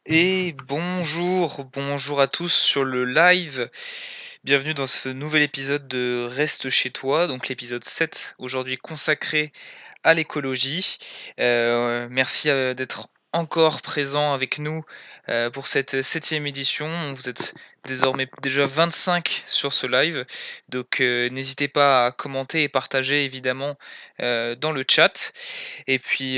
Et bonjour à tous sur le live. Bienvenue dans ce nouvel épisode de Reste chez toi, donc l'épisode 7 aujourd'hui consacré à l'écologie. Merci, d'être encore présent avec nous, pour cette septième édition. Vous êtes désormais déjà 25 sur ce live, donc n'hésitez pas à commenter et partager évidemment, dans le chat. Et puis,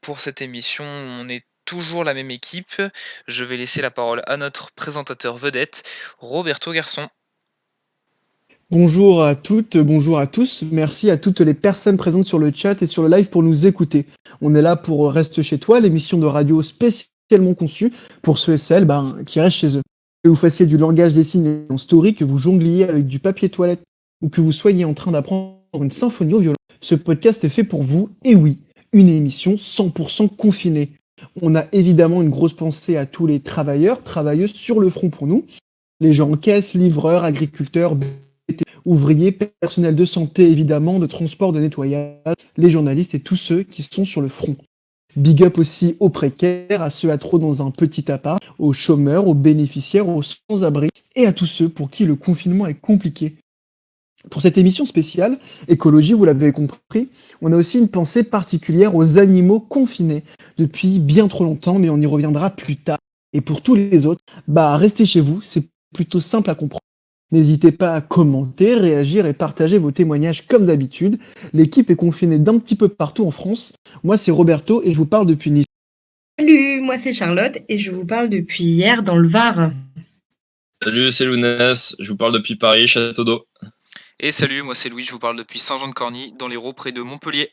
pour cette émission, on est toujours la même équipe. Je vais laisser la parole à notre présentateur vedette, Roberto Garçon. Bonjour à toutes, bonjour à tous. Merci à toutes les personnes présentes sur le chat et sur le live pour nous écouter. On est là pour Reste chez toi, l'émission de radio spécialement conçue pour ceux et celles qui restent chez eux. Que vous fassiez du langage des signes en story, que vous jongliez avec du papier toilette ou que vous soyez en train d'apprendre une symphonie au violon, ce podcast est fait pour vous. Et oui, une émission 100% confinée. On a évidemment une grosse pensée à tous les travailleurs, travailleuses sur le front pour nous. Les gens en caisse, livreurs, agriculteurs, ouvriers, personnel de santé évidemment, de transport, de nettoyage, les journalistes et tous ceux qui sont sur le front. Big up aussi aux précaires, à ceux à trop dans un petit appart, aux chômeurs, aux bénéficiaires, aux sans-abri et à tous ceux pour qui le confinement est compliqué. Pour cette émission spéciale, écologie, vous l'avez compris, on a aussi une pensée particulière aux animaux confinés depuis bien trop longtemps, mais on y reviendra plus tard. Et pour tous les autres, restez chez vous, c'est plutôt simple à comprendre. N'hésitez pas à commenter, réagir et partager vos témoignages comme d'habitude. L'équipe est confinée d'un petit peu partout en France. Moi, c'est Roberto et je vous parle depuis Nice. Salut, moi c'est Charlotte et je vous parle depuis hier dans le Var. Salut, c'est Lounès, je vous parle depuis Paris, Château d'Eau. Et salut, moi c'est Louis, je vous parle depuis Saint-Jean-de-Corny, dans l'Hérault, près de Montpellier.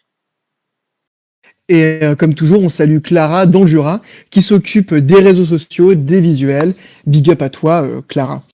Et comme toujours, on salue Clara dans le Jura, qui s'occupe des réseaux sociaux, des visuels. Big up à toi, Clara.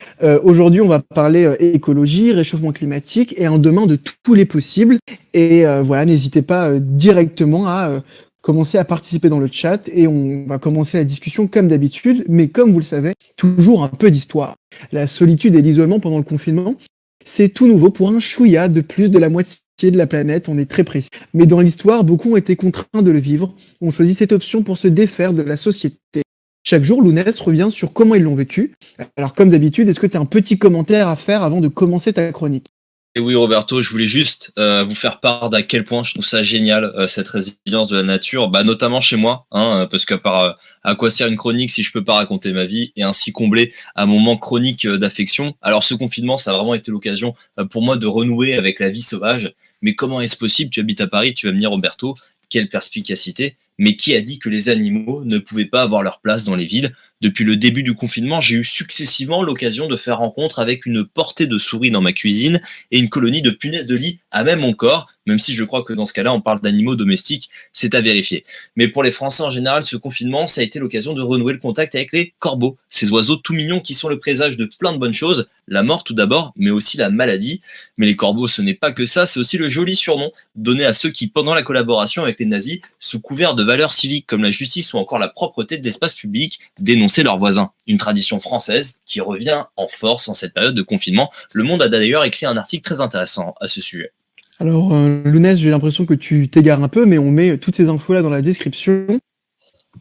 Aujourd'hui, on va parler écologie, réchauffement climatique et un demain de tous les possibles. Et voilà, n'hésitez pas directement à commencer à participer dans le chat et on va commencer la discussion comme d'habitude. Mais comme vous le savez, toujours un peu d'histoire. La solitude et l'isolement pendant le confinement, c'est tout nouveau pour un chouïa de plus de la moitié de la planète, on est très précis. Mais dans l'histoire, beaucoup ont été contraints de le vivre, ont choisi cette option pour se défaire de la société. Chaque jour, Lounès revient sur comment ils l'ont vécu. Alors comme d'habitude, est-ce que tu as un petit commentaire à faire avant de commencer ta chronique ? Et oui, Roberto, je voulais juste vous faire part d'à quel point je trouve ça génial, cette résilience de la nature, notamment chez moi, parce qu'à part à quoi sert une chronique si je peux pas raconter ma vie et ainsi combler à mon manque chronique d'affection. Alors ce confinement, ça a vraiment été l'occasion pour moi de renouer avec la vie sauvage. Mais comment est-ce possible? Tu habites à Paris, tu vas me dire, Roberto, quelle perspicacité. Mais qui a dit que les animaux ne pouvaient pas avoir leur place dans les villes? Depuis le début du confinement, j'ai eu successivement l'occasion de faire rencontre avec une portée de souris dans ma cuisine et une colonie de punaises de lit à même mon corps, même si je crois que dans ce cas-là, on parle d'animaux domestiques, c'est à vérifier. Mais pour les Français en général, ce confinement, ça a été l'occasion de renouer le contact avec les corbeaux, ces oiseaux tout mignons qui sont le présage de plein de bonnes choses, la mort tout d'abord, mais aussi la maladie. Mais les corbeaux, ce n'est pas que ça, c'est aussi le joli surnom donné à ceux qui, pendant la collaboration avec les nazis, sous couvert de valeurs civiques comme la justice ou encore la propreté de l'espace public, dénonçaient leurs voisins. Une tradition française qui revient en force en cette période de confinement. Le Monde a d'ailleurs écrit un article très intéressant à ce sujet. Alors Lounès, j'ai l'impression que tu t'égares un peu, mais on met toutes ces infos-là dans la description.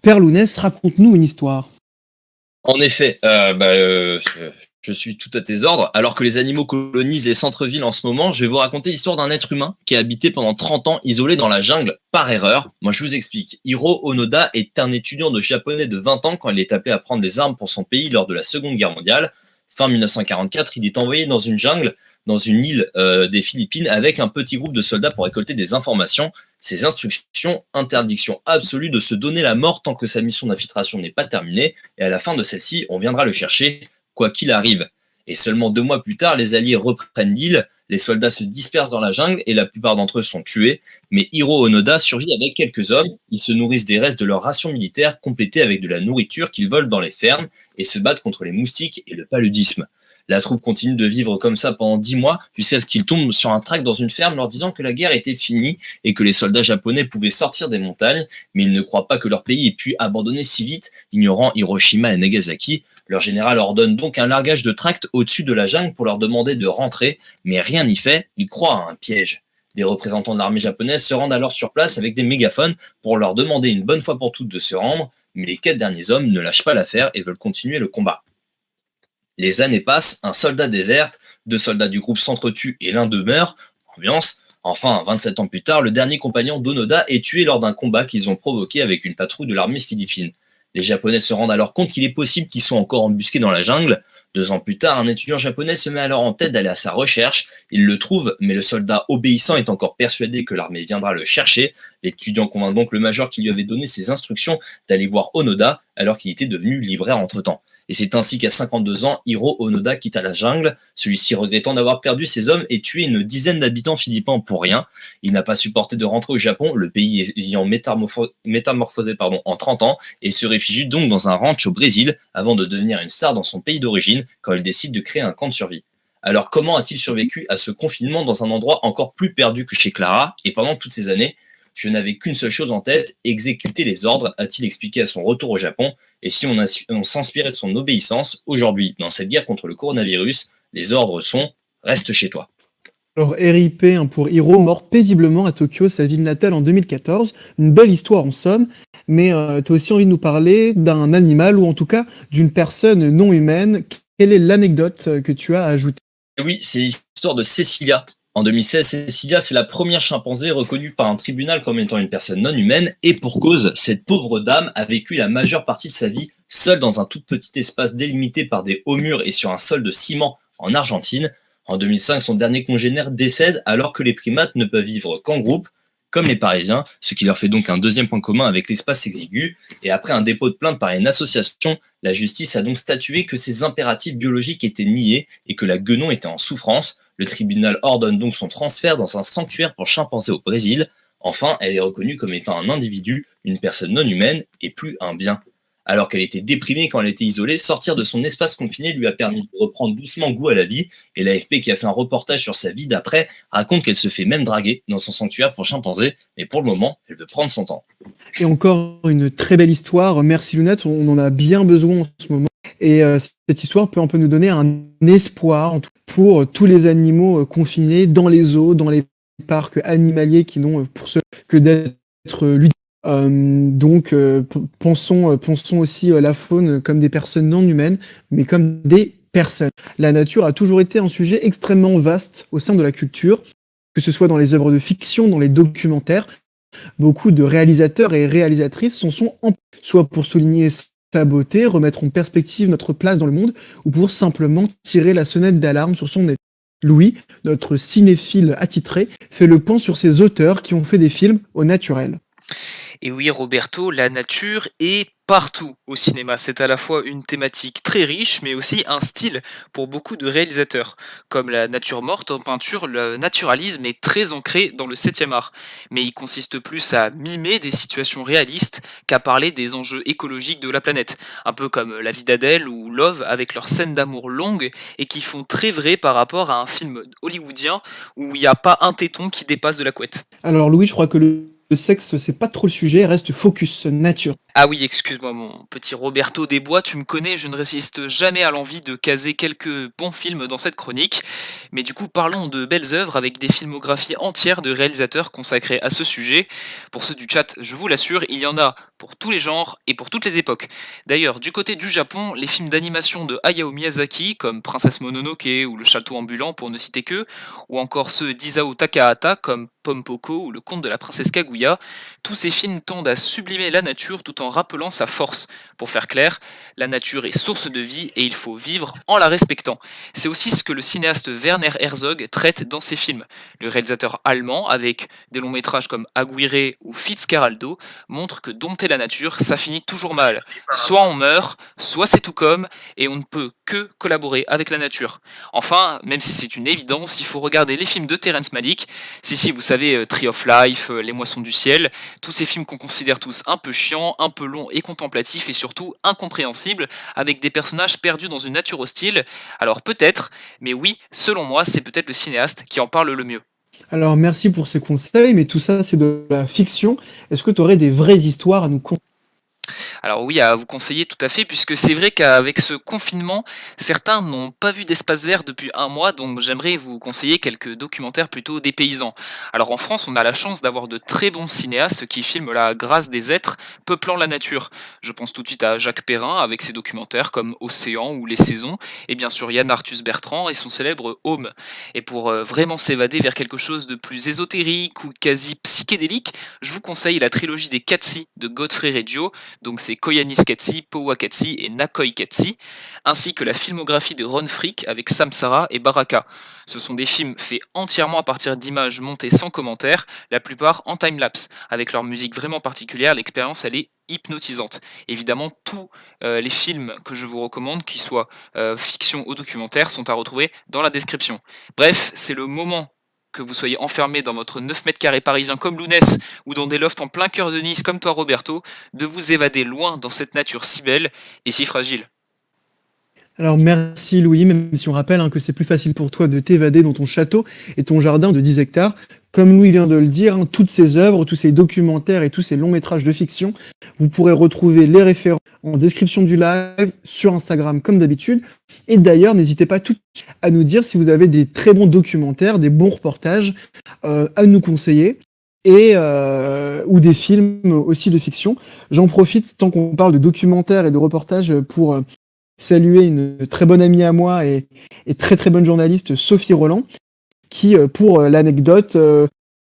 Père Lounès, raconte-nous une histoire. En effet, je suis tout à tes ordres. Alors que les animaux colonisent les centres-villes en ce moment, je vais vous raconter l'histoire d'un être humain qui a habité pendant 30 ans isolé dans la jungle par erreur. Moi, je vous explique. Hiro Onoda est un étudiant de japonais de 20 ans quand il est appelé à prendre des armes pour son pays lors de la Seconde Guerre mondiale. Fin 1944, il est envoyé dans une jungle, dans une île des Philippines, avec un petit groupe de soldats pour récolter des informations. Ces instructions, interdiction absolue de se donner la mort tant que sa mission d'infiltration n'est pas terminée, et à la fin de celle-ci, on viendra le chercher, quoi qu'il arrive. Et seulement 2 mois plus tard, les Alliés reprennent l'île, les soldats se dispersent dans la jungle et la plupart d'entre eux sont tués, mais Hiro Onoda survit avec quelques hommes, ils se nourrissent des restes de leur ration militaire complétée avec de la nourriture qu'ils volent dans les fermes et se battent contre les moustiques et le paludisme. La troupe continue de vivre comme ça pendant 10 mois, jusqu'à ce qu'ils tombent sur un tract dans une ferme leur disant que la guerre était finie et que les soldats japonais pouvaient sortir des montagnes, mais ils ne croient pas que leur pays ait pu abandonner si vite, ignorant Hiroshima et Nagasaki. Leur général ordonne donc un largage de tracts au-dessus de la jungle pour leur demander de rentrer, mais rien n'y fait, ils croient à un piège. Les représentants de l'armée japonaise se rendent alors sur place avec des mégaphones pour leur demander une bonne fois pour toutes de se rendre, mais les 4 derniers hommes ne lâchent pas l'affaire et veulent continuer le combat. Les années passent, un soldat déserte, 2 soldats du groupe s'entretuent et l'un d'eux meurt. Ambiance. Enfin, 27 ans plus tard, le dernier compagnon d'Onoda est tué lors d'un combat qu'ils ont provoqué avec une patrouille de l'armée philippine. Les Japonais se rendent alors compte qu'il est possible qu'ils soient encore embusqués dans la jungle. 2 ans plus tard, un étudiant japonais se met alors en tête d'aller à sa recherche. Il le trouve, mais le soldat obéissant est encore persuadé que l'armée viendra le chercher. L'étudiant convainc donc le major qui lui avait donné ses instructions d'aller voir Onoda alors qu'il était devenu libraire entre-temps. Et c'est ainsi qu'à 52 ans, Hiro Onoda quitte la jungle, celui-ci regrettant d'avoir perdu ses hommes et tué une dizaine d'habitants philippins pour rien. Il n'a pas supporté de rentrer au Japon, le pays ayant métamorphosé en 30 ans, et se réfugie donc dans un ranch au Brésil avant de devenir une star dans son pays d'origine quand il décide de créer un camp de survie. Alors comment a-t-il survécu à ce confinement dans un endroit encore plus perdu que chez Clara et pendant toutes ces années? Je n'avais qu'une seule chose en tête, exécuter les ordres, a-t-il expliqué à son retour au Japon. Et si on s'inspirait de son obéissance, aujourd'hui, dans cette guerre contre le coronavirus, les ordres sont « reste chez toi ». Alors RIP pour Hiro, mort paisiblement à Tokyo, sa ville natale en 2014. Une belle histoire en somme, mais tu as aussi envie de nous parler d'un animal ou en tout cas d'une personne non humaine. Quelle est l'anecdote que tu as ajoutée? Oui, c'est l'histoire de Cecilia. En 2016, Cecilia, c'est la première chimpanzé reconnue par un tribunal comme étant une personne non humaine, et pour cause, cette pauvre dame a vécu la majeure partie de sa vie seule dans un tout petit espace délimité par des hauts murs et sur un sol de ciment en Argentine. En 2005, son dernier congénère décède alors que les primates ne peuvent vivre qu'en groupe, comme les Parisiens, ce qui leur fait donc un deuxième point commun avec l'espace exigu. Et après un dépôt de plainte par une association, la justice a donc statué que ces impératifs biologiques étaient niés et que la guenon était en souffrance. Le tribunal ordonne donc son transfert dans un sanctuaire pour chimpanzés au Brésil. Enfin, elle est reconnue comme étant un individu, une personne non humaine et plus un bien. Alors qu'elle était déprimée quand elle était isolée, sortir de son espace confiné lui a permis de reprendre doucement goût à la vie. Et l'AFP, qui a fait un reportage sur sa vie d'après, raconte qu'elle se fait même draguer dans son sanctuaire pour chimpanzés. Mais pour le moment, elle veut prendre son temps. Et encore une très belle histoire. Merci Lunette, on en a bien besoin en ce moment. Et cette histoire peut un peu nous donner un espoir pour tous les animaux confinés dans les zoos, dans les parcs animaliers qui n'ont pour ce que d'être ludiques. Pensons aussi la faune comme des personnes non humaines, mais comme des personnes. La nature a toujours été un sujet extrêmement vaste au sein de la culture, que ce soit dans les œuvres de fiction, dans les documentaires. Beaucoup de réalisateurs et réalisatrices soit pour souligner sa beauté, remettre en perspective notre place dans le monde, ou pour simplement tirer la sonnette d'alarme sur son état. Louis, notre cinéphile attitré, fait le point sur ces auteurs qui ont fait des films au naturel. Et oui, Roberto, la nature est partout au cinéma. C'est à la fois une thématique très riche, mais aussi un style pour beaucoup de réalisateurs. Comme la nature morte en peinture, le naturalisme est très ancré dans le 7e art. Mais il consiste plus à mimer des situations réalistes qu'à parler des enjeux écologiques de la planète. Un peu comme La vie d'Adèle ou Love avec leurs scènes d'amour longues et qui font très vrai par rapport à un film hollywoodien où il n'y a pas un téton qui dépasse de la couette. Alors Louis, je crois que le sexe, c'est pas trop le sujet, reste focus nature. Ah oui, excuse-moi mon petit Roberto Desbois, tu me connais, je ne résiste jamais à l'envie de caser quelques bons films dans cette chronique. Mais du coup, parlons de belles œuvres avec des filmographies entières de réalisateurs consacrés à ce sujet. Pour ceux du chat, je vous l'assure, il y en a pour tous les genres et pour toutes les époques. D'ailleurs, du côté du Japon, les films d'animation de Hayao Miyazaki, comme Princesse Mononoke ou Le Château ambulant pour ne citer que, ou encore ceux d'Isao Takahata comme Pompoko ou Le Conte de la Princesse Kaguya, tous ces films tendent à sublimer la nature tout en rappelant sa force. Pour faire clair, la nature est source de vie et il faut vivre en la respectant. C'est aussi ce que le cinéaste Werner Herzog traite dans ses films. Le réalisateur allemand, avec des longs métrages comme Aguirre ou Fitzcarraldo, montre que dompter la nature, ça finit toujours mal. Soit on meurt, soit c'est tout comme, et on ne peut que collaborer avec la nature. Enfin, même si c'est une évidence, il faut regarder les films de Terrence Malick. Si, vous savez, Tree of Life, Les Moissons du Ciel, tous ces films qu'on considère tous un peu chiants, un peu longs et contemplatifs et surtout incompréhensibles, avec des personnages perdus dans une nature hostile. Alors peut-être, mais oui, selon moi, c'est peut-être le cinéaste qui en parle le mieux. Alors merci pour ces conseils, mais tout ça c'est de la fiction. Est-ce que tu aurais des vraies histoires à nous conter ? Alors oui, à vous conseiller tout à fait, puisque c'est vrai qu'avec ce confinement, certains n'ont pas vu d'espace vert depuis un mois, donc j'aimerais vous conseiller quelques documentaires plutôt dépaysants. Alors en France, on a la chance d'avoir de très bons cinéastes qui filment la grâce des êtres peuplant la nature. Je pense tout de suite à Jacques Perrin avec ses documentaires comme Océan ou Les Saisons, et bien sûr Yann Arthus Bertrand et son célèbre Home. Et pour vraiment s'évader vers quelque chose de plus ésotérique ou quasi psychédélique, je vous conseille la trilogie des Qatsi de Godfrey Reggio, donc c'est Koyanis Katsi, Powa Katsi et Nakoi Katsi, ainsi que la filmographie de Ron Frick avec Samsara et Baraka. Ce sont des films faits entièrement à partir d'images montées sans commentaire, la plupart en time-lapse. Avec leur musique vraiment particulière, l'expérience elle est hypnotisante. Évidemment, tous les films que je vous recommande, qu'ils soient fiction ou documentaire, sont à retrouver dans la description. Bref, c'est le moment que vous soyez enfermé dans votre 9 mètres carrés parisien comme Lounès ou dans des lofts en plein cœur de Nice comme toi Roberto, de vous évader loin dans cette nature si belle et si fragile. Alors merci Louis, même si on rappelle que c'est plus facile pour toi de t'évader dans ton château et ton jardin de 10 hectares. Comme Louis vient de le dire, toutes ces œuvres, tous ces documentaires et tous ces longs métrages de fiction, vous pourrez retrouver les références en description du live, sur Instagram comme d'habitude. Et d'ailleurs, n'hésitez pas tout de suite à nous dire si vous avez des très bons documentaires, des bons reportages à nous conseiller. Ou des films aussi de fiction. J'en profite, tant qu'on parle de documentaires et de reportages, pour saluer une très bonne amie à moi et très très bonne journaliste, Sophie Roland, qui, pour l'anecdote,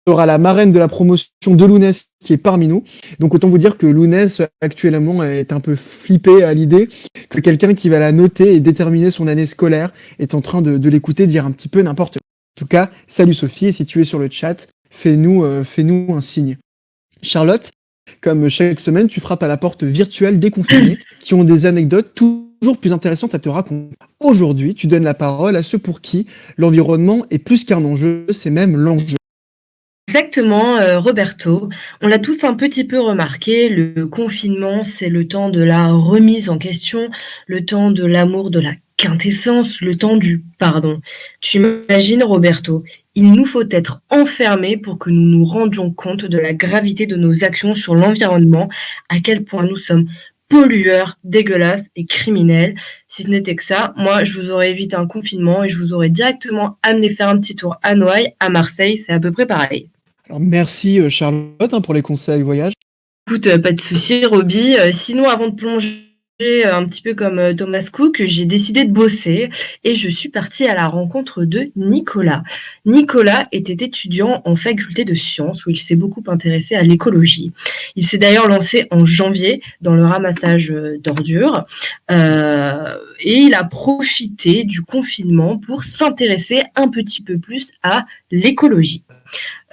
sera la marraine de la promotion de Lounès qui est parmi nous. Donc autant vous dire que Lounès actuellement est un peu flippé à l'idée que quelqu'un qui va la noter et déterminer son année scolaire est en train de l'écouter dire un petit peu n'importe quoi. En tout cas, salut Sophie, et si tu es sur le chat, fais-nous un signe. Charlotte, comme chaque semaine, tu frappes à la porte virtuelle des confinés qui ont des anecdotes toujours plus intéressantes à te raconter. Aujourd'hui, tu donnes la parole à ceux pour qui l'environnement est plus qu'un enjeu, c'est même l'enjeu. Exactement, Roberto. On l'a tous un petit peu remarqué, le confinement, c'est le temps de la remise en question, le temps de l'amour, de la quintessence, le temps du pardon. Tu imagines, Roberto, il nous faut être enfermés pour que nous nous rendions compte de la gravité de nos actions sur l'environnement, à quel point nous sommes pollueurs, dégueulasses et criminels. Si ce n'était que ça, moi, je vous aurais évité un confinement et je vous aurais directement amené faire un petit tour à Noailles, à Marseille, c'est à peu près pareil. Alors, merci Charlotte pour les conseils voyage. Écoute, pas de souci, Roby. Sinon, avant de plonger un petit peu comme Thomas Cook, j'ai décidé de bosser et je suis partie à la rencontre de Nicolas. Nicolas était étudiant en faculté de sciences où il s'est beaucoup intéressé à l'écologie. Il s'est d'ailleurs lancé en janvier dans le ramassage d'ordures et il a profité du confinement pour s'intéresser un petit peu plus à l'écologie.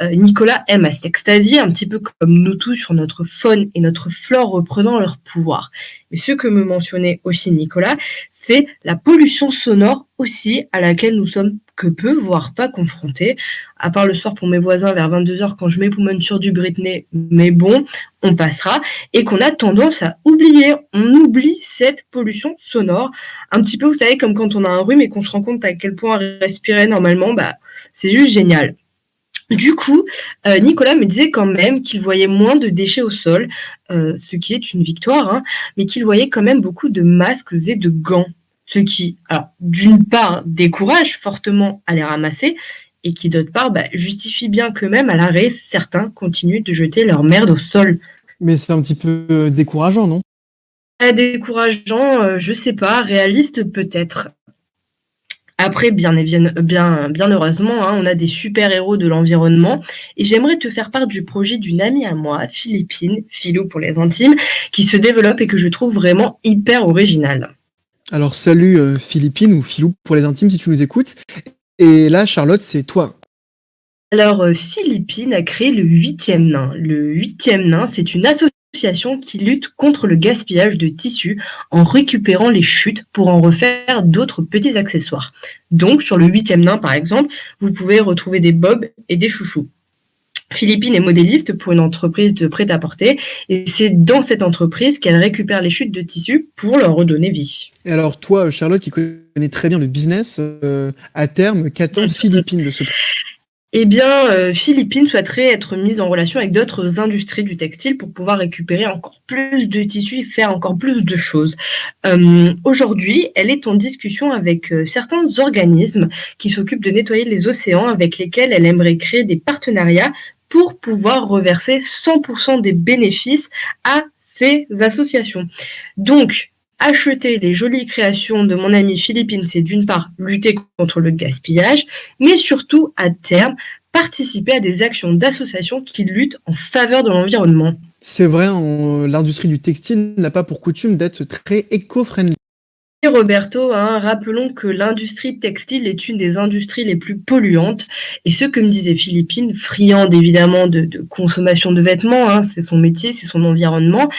Nicolas aime à s'extasier, un petit peu comme nous tous, sur notre faune et notre flore reprenant leur pouvoir. Mais ce que me mentionnait aussi Nicolas, c'est la pollution sonore aussi à laquelle nous sommes que peu, voire pas confrontés. À part le soir pour mes voisins vers 22h quand je m'époumonne sur du Britney, mais bon, on passera. Et qu'on a tendance à oublier. On oublie cette pollution sonore. Un petit peu, vous savez, comme quand on a un rhume et qu'on se rend compte à quel point respirer normalement, c'est juste génial. Du coup, Nicolas me disait quand même qu'il voyait moins de déchets au sol, ce qui est une victoire, mais qu'il voyait quand même beaucoup de masques et de gants. Ce qui, alors, d'une part, décourage fortement à les ramasser et qui, d'autre part, justifie bien que même à l'arrêt, certains continuent de jeter leur merde au sol. Mais c'est un petit peu décourageant, non ? Décourageant, je sais pas, réaliste peut-être. Après, bien heureusement, on a des super-héros de l'environnement et j'aimerais te faire part du projet d'une amie à moi, Philippine, Philou pour les intimes, qui se développe et que je trouve vraiment hyper original. Alors salut Philippine ou Philou pour les intimes si tu nous écoutes. Et là, Charlotte, c'est toi. Alors, Philippine a créé le 8e nain. Le 8e nain, c'est une association qui lutte contre le gaspillage de tissus en récupérant les chutes pour en refaire d'autres petits accessoires. Donc, sur le 8e nain, par exemple, vous pouvez retrouver des bobs et des chouchous. Philippine est modéliste pour une entreprise de prêt-à-porter et c'est dans cette entreprise qu'elle récupère les chutes de tissus pour leur redonner vie. Et alors toi, Charlotte, qui connais très bien le business, à terme, qu'attend Philippine de ce projet ? Eh bien, Philippines souhaiterait être mise en relation avec d'autres industries du textile pour pouvoir récupérer encore plus de tissus et faire encore plus de choses. Aujourd'hui, elle est en discussion avec, certains organismes qui s'occupent de nettoyer les océans avec lesquels elle aimerait créer des partenariats pour pouvoir reverser 100 des bénéfices à ces associations. Donc, acheter les jolies créations de mon amie Philippine, c'est d'une part lutter contre le gaspillage, mais surtout, à terme, participer à des actions d'associations qui luttent en faveur de l'environnement. C'est vrai, l'industrie du textile n'a pas pour coutume d'être très éco-friendly. Et Roberto, hein, rappelons que l'industrie textile est une des industries les plus polluantes. Et ce que me disait Philippine, friande évidemment de consommation de vêtements, hein, c'est son métier, c'est son environnement,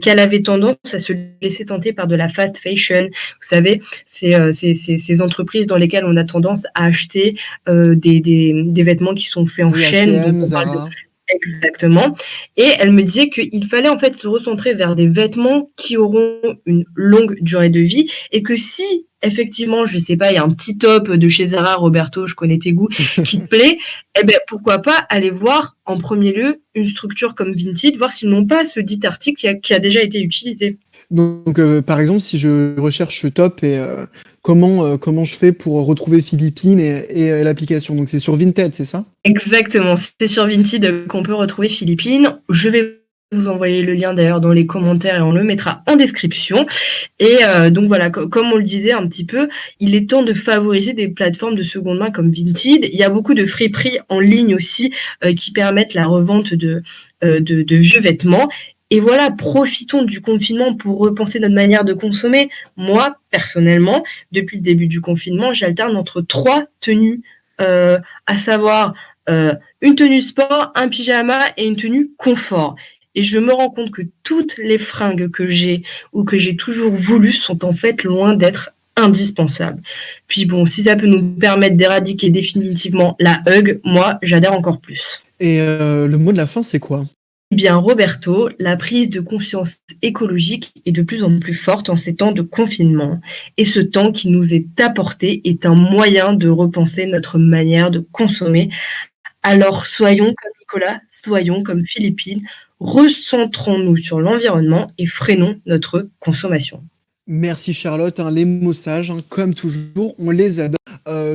qu'elle avait tendance à se laisser tenter par de la fast fashion. Vous savez, ces entreprises dans lesquelles on a tendance à acheter des vêtements qui sont faits en Oui, chaîne. H&M, Donc on parle de Zara. Exactement. Et elle me disait qu'il fallait en fait se recentrer vers des vêtements qui auront une longue durée de vie et que si effectivement, je sais pas, il y a un petit top de chez Zara, Roberto, je connais tes goûts, qui te plaît, eh ben pourquoi pas aller voir en premier lieu une structure comme Vinted, voir s'ils n'ont pas ce dit article qui a déjà été utilisé. Donc, par exemple, si je recherche ce top et comment je fais pour retrouver Philippine et l'application? Donc c'est sur Vinted, c'est ça? Exactement, c'est sur Vinted qu'on peut retrouver Philippine. Je vais vous envoyer le lien d'ailleurs dans les commentaires et on le mettra en description. Et donc voilà, comme on le disait un petit peu, il est temps de favoriser des plateformes de seconde main comme Vinted. Il y a beaucoup de friperies en ligne aussi qui permettent la revente de vieux vêtements. Et voilà, profitons du confinement pour repenser notre manière de consommer. Moi, personnellement, depuis le début du confinement, j'alterne entre 3 tenues, à savoir une tenue sport, un pyjama et une tenue confort. Et je me rends compte que toutes les fringues que j'ai ou que j'ai toujours voulu sont en fait loin d'être indispensables. Puis bon, si ça peut nous permettre d'éradiquer définitivement la hug, moi, j'adhère encore plus. Et le mot de la fin, c'est quoi? Eh bien, Roberto, la prise de conscience écologique est de plus en plus forte en ces temps de confinement. Et ce temps qui nous est apporté est un moyen de repenser notre manière de consommer. Alors, soyons comme Nicolas, soyons comme Philippine, recentrons-nous sur l'environnement et freinons notre consommation. Merci Charlotte, hein, les mots sages, hein, comme toujours, on les adore.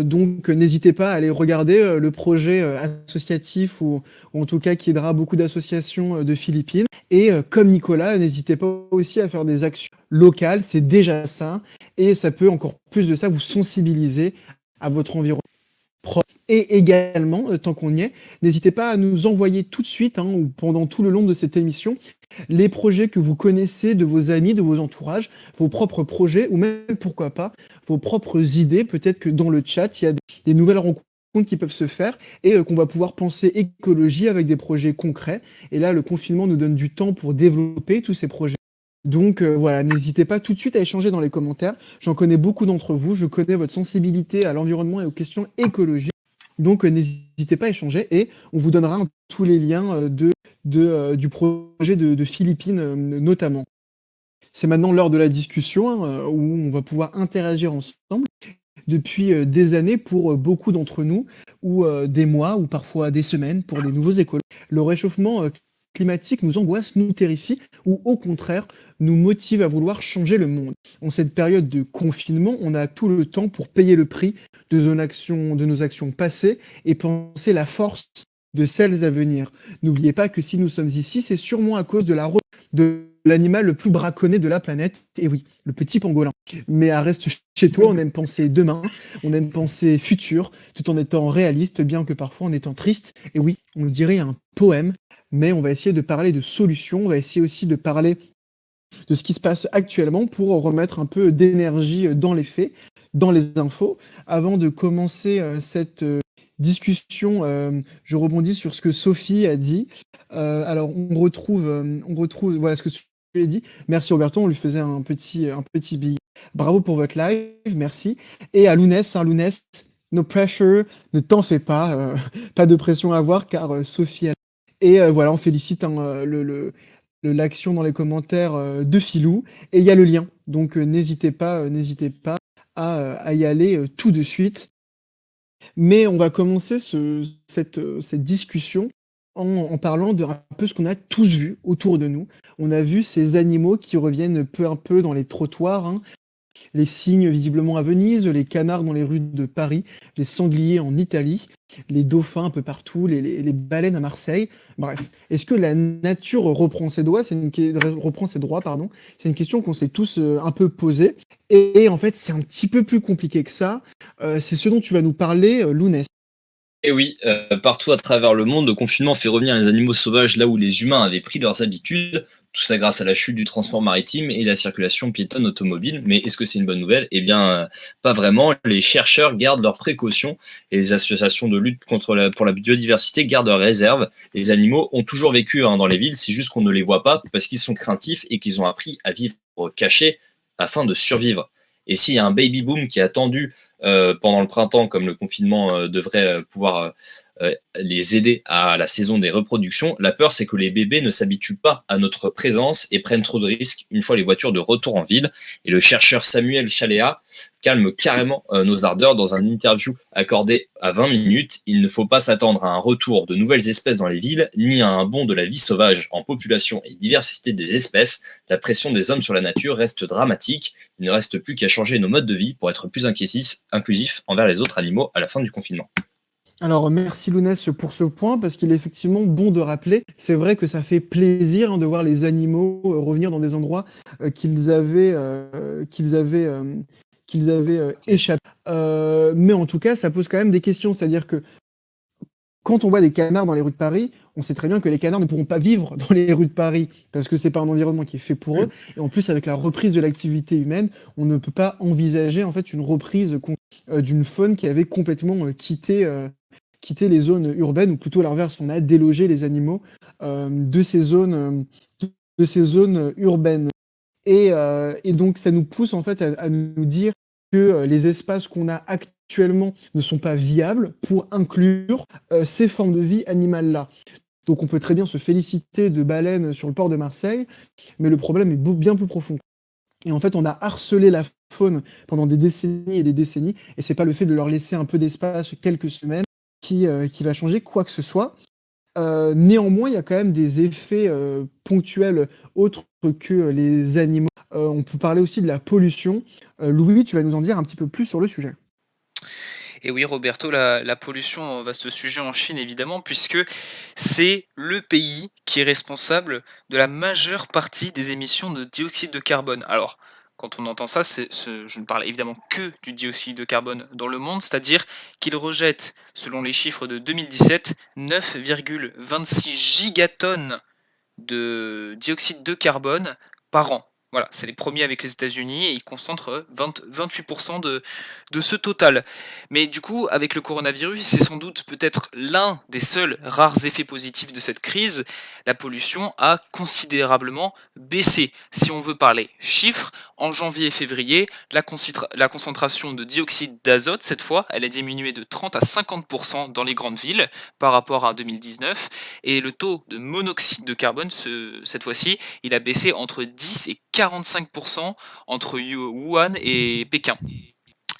Donc n'hésitez pas à aller regarder le projet associatif ou en tout cas qui aidera beaucoup d'associations de Philippines. Et comme Nicolas, n'hésitez pas aussi à faire des actions locales, c'est déjà ça. Et ça peut encore plus de ça vous sensibiliser à votre environnement proche. Et également, tant qu'on y est, n'hésitez pas à nous envoyer tout de suite, hein, ou pendant tout le long de cette émission, les projets que vous connaissez de vos amis, de vos entourages, vos propres projets, ou même, pourquoi pas, vos propres idées. Peut-être que dans le chat, il y a des nouvelles rencontres qui peuvent se faire et qu'on va pouvoir penser écologie avec des projets concrets. Et là, le confinement nous donne du temps pour développer tous ces projets. Donc voilà, n'hésitez pas tout de suite à échanger dans les commentaires. J'en connais beaucoup d'entre vous, je connais votre sensibilité à l'environnement et aux questions écologiques. Donc n'hésitez pas à échanger et on vous donnera tous les liens du projet de Philippines notamment. C'est maintenant l'heure de la discussion hein, où on va pouvoir interagir ensemble. Depuis des années pour beaucoup d'entre nous, ou des mois, ou parfois des semaines pour les nouveaux écoles, le réchauffement climatique nous angoisse, nous terrifie, ou au contraire nous motive à vouloir changer le monde. En cette période de confinement, on a tout le temps pour payer le prix de nos actions passées et penser la force de celles à venir. N'oubliez pas que si nous sommes ici, c'est sûrement à cause de l'animal le plus braconné de la planète, et oui, le petit pangolin. Mais à Reste chez toi, on aime penser demain, on aime penser futur, tout en étant réaliste, bien que parfois en étant triste. Et oui, on dirait un poème, mais on va essayer de parler de solutions, on va essayer aussi de parler de ce qui se passe actuellement pour remettre un peu d'énergie dans les faits, dans les infos. Avant de commencer cette discussion, je rebondis sur ce que Sophie a dit. Alors, on retrouve voilà ce que Sophie a dit. Merci Roberto, on lui faisait un petit billet. Bravo pour votre live, merci. Et à Lounès, no pressure, ne t'en fais pas, pas de pression à avoir car Sophie a... Et voilà, on félicite hein, l'action dans les commentaires de Philou. Et il y a le lien, donc n'hésitez pas à y aller tout de suite. Mais on va commencer cette discussion en parlant de un peu ce qu'on a tous vu autour de nous. On a vu ces animaux qui reviennent peu à peu dans les trottoirs, hein. Les cygnes visiblement à Venise, les canards dans les rues de Paris, les sangliers en Italie, les dauphins un peu partout, les baleines à Marseille. Bref, est-ce que la nature reprend ses droits? Reprend ses droits, pardon. C'est une question qu'on s'est tous un peu posée. Et en fait, c'est un petit peu plus compliqué que ça. C'est ce dont tu vas nous parler, Lounès. Et oui, partout à travers le monde, le confinement fait revenir les animaux sauvages là où les humains avaient pris leurs habitudes. Tout ça grâce à la chute du transport maritime et la circulation piétonne automobile. Mais est-ce que c'est une bonne nouvelle? Eh bien, pas vraiment. Les chercheurs gardent leurs précautions et les associations de lutte pour la biodiversité gardent leurs réserves. Les animaux ont toujours vécu dans les villes, c'est juste qu'on ne les voit pas parce qu'ils sont craintifs et qu'ils ont appris à vivre cachés afin de survivre. Et s'il y a un baby boom qui est attendu pendant le printemps, comme le confinement devrait pouvoir les aider à la saison des reproductions, la peur c'est que les bébés ne s'habituent pas à notre présence et prennent trop de risques une fois les voitures de retour en ville. Et le chercheur Samuel Chaléa calme carrément nos ardeurs dans un interview accordé à 20 minutes. Il ne faut pas s'attendre à un retour de nouvelles espèces dans les villes, ni à un bond de la vie sauvage en population et diversité des espèces. La pression des hommes sur la nature reste dramatique. Il ne reste plus qu'à changer nos modes de vie pour être plus inclusifs envers les autres animaux à la fin du confinement. Alors merci Lounès pour ce point, parce qu'il est effectivement bon de rappeler, c'est vrai que ça fait plaisir, hein, de voir les animaux revenir dans des endroits qu'ils avaient échappé. Mais en tout cas, ça pose quand même des questions, c'est-à-dire que quand on voit des canards dans les rues de Paris, on sait très bien que les canards ne pourront pas vivre dans les rues de Paris, parce que c'est pas un environnement qui est fait pour eux. Et en plus, avec la reprise de l'activité humaine, on ne peut pas envisager en fait une reprise d'une faune qui avait complètement quitté les zones urbaines, ou plutôt à l'inverse, on a délogé les animaux de ces zones urbaines. Et donc, ça nous pousse en fait à nous dire que les espaces qu'on a actuellement ne sont pas viables pour inclure ces formes de vie animales-là. Donc, on peut très bien se féliciter de baleines sur le port de Marseille, mais le problème est bien plus profond. Et en fait, on a harcelé la faune pendant des décennies et des décennies, et c'est pas le fait de leur laisser un peu d'espace, quelques semaines, qui va changer quoi que ce soit. Néanmoins, il y a quand même des effets ponctuels autres que les animaux. On peut parler aussi de la pollution. Louis, tu vas nous en dire un petit peu plus sur le sujet. Et oui, Roberto, la pollution, vaste sujet en Chine évidemment, puisque c'est le pays qui est responsable de la majeure partie des émissions de dioxyde de carbone. Alors, quand on entend ça, je ne parle évidemment que du dioxyde de carbone dans le monde, c'est-à-dire qu'il rejette, selon les chiffres de 2017, 9,26 gigatonnes de dioxyde de carbone par an. Voilà, c'est les premiers avec les États-Unis et ils concentrent 28% de ce total. Mais du coup, avec le coronavirus, c'est sans doute peut-être l'un des seuls rares effets positifs de cette crise. La pollution a considérablement baissé. Si on veut parler chiffres, en janvier et février, la concentration de dioxyde d'azote, cette fois, elle a diminué de 30 à 50% dans les grandes villes par rapport à 2019. Et le taux de monoxyde de carbone, cette fois-ci, il a baissé entre 10 et 45% entre Wuhan et Pékin.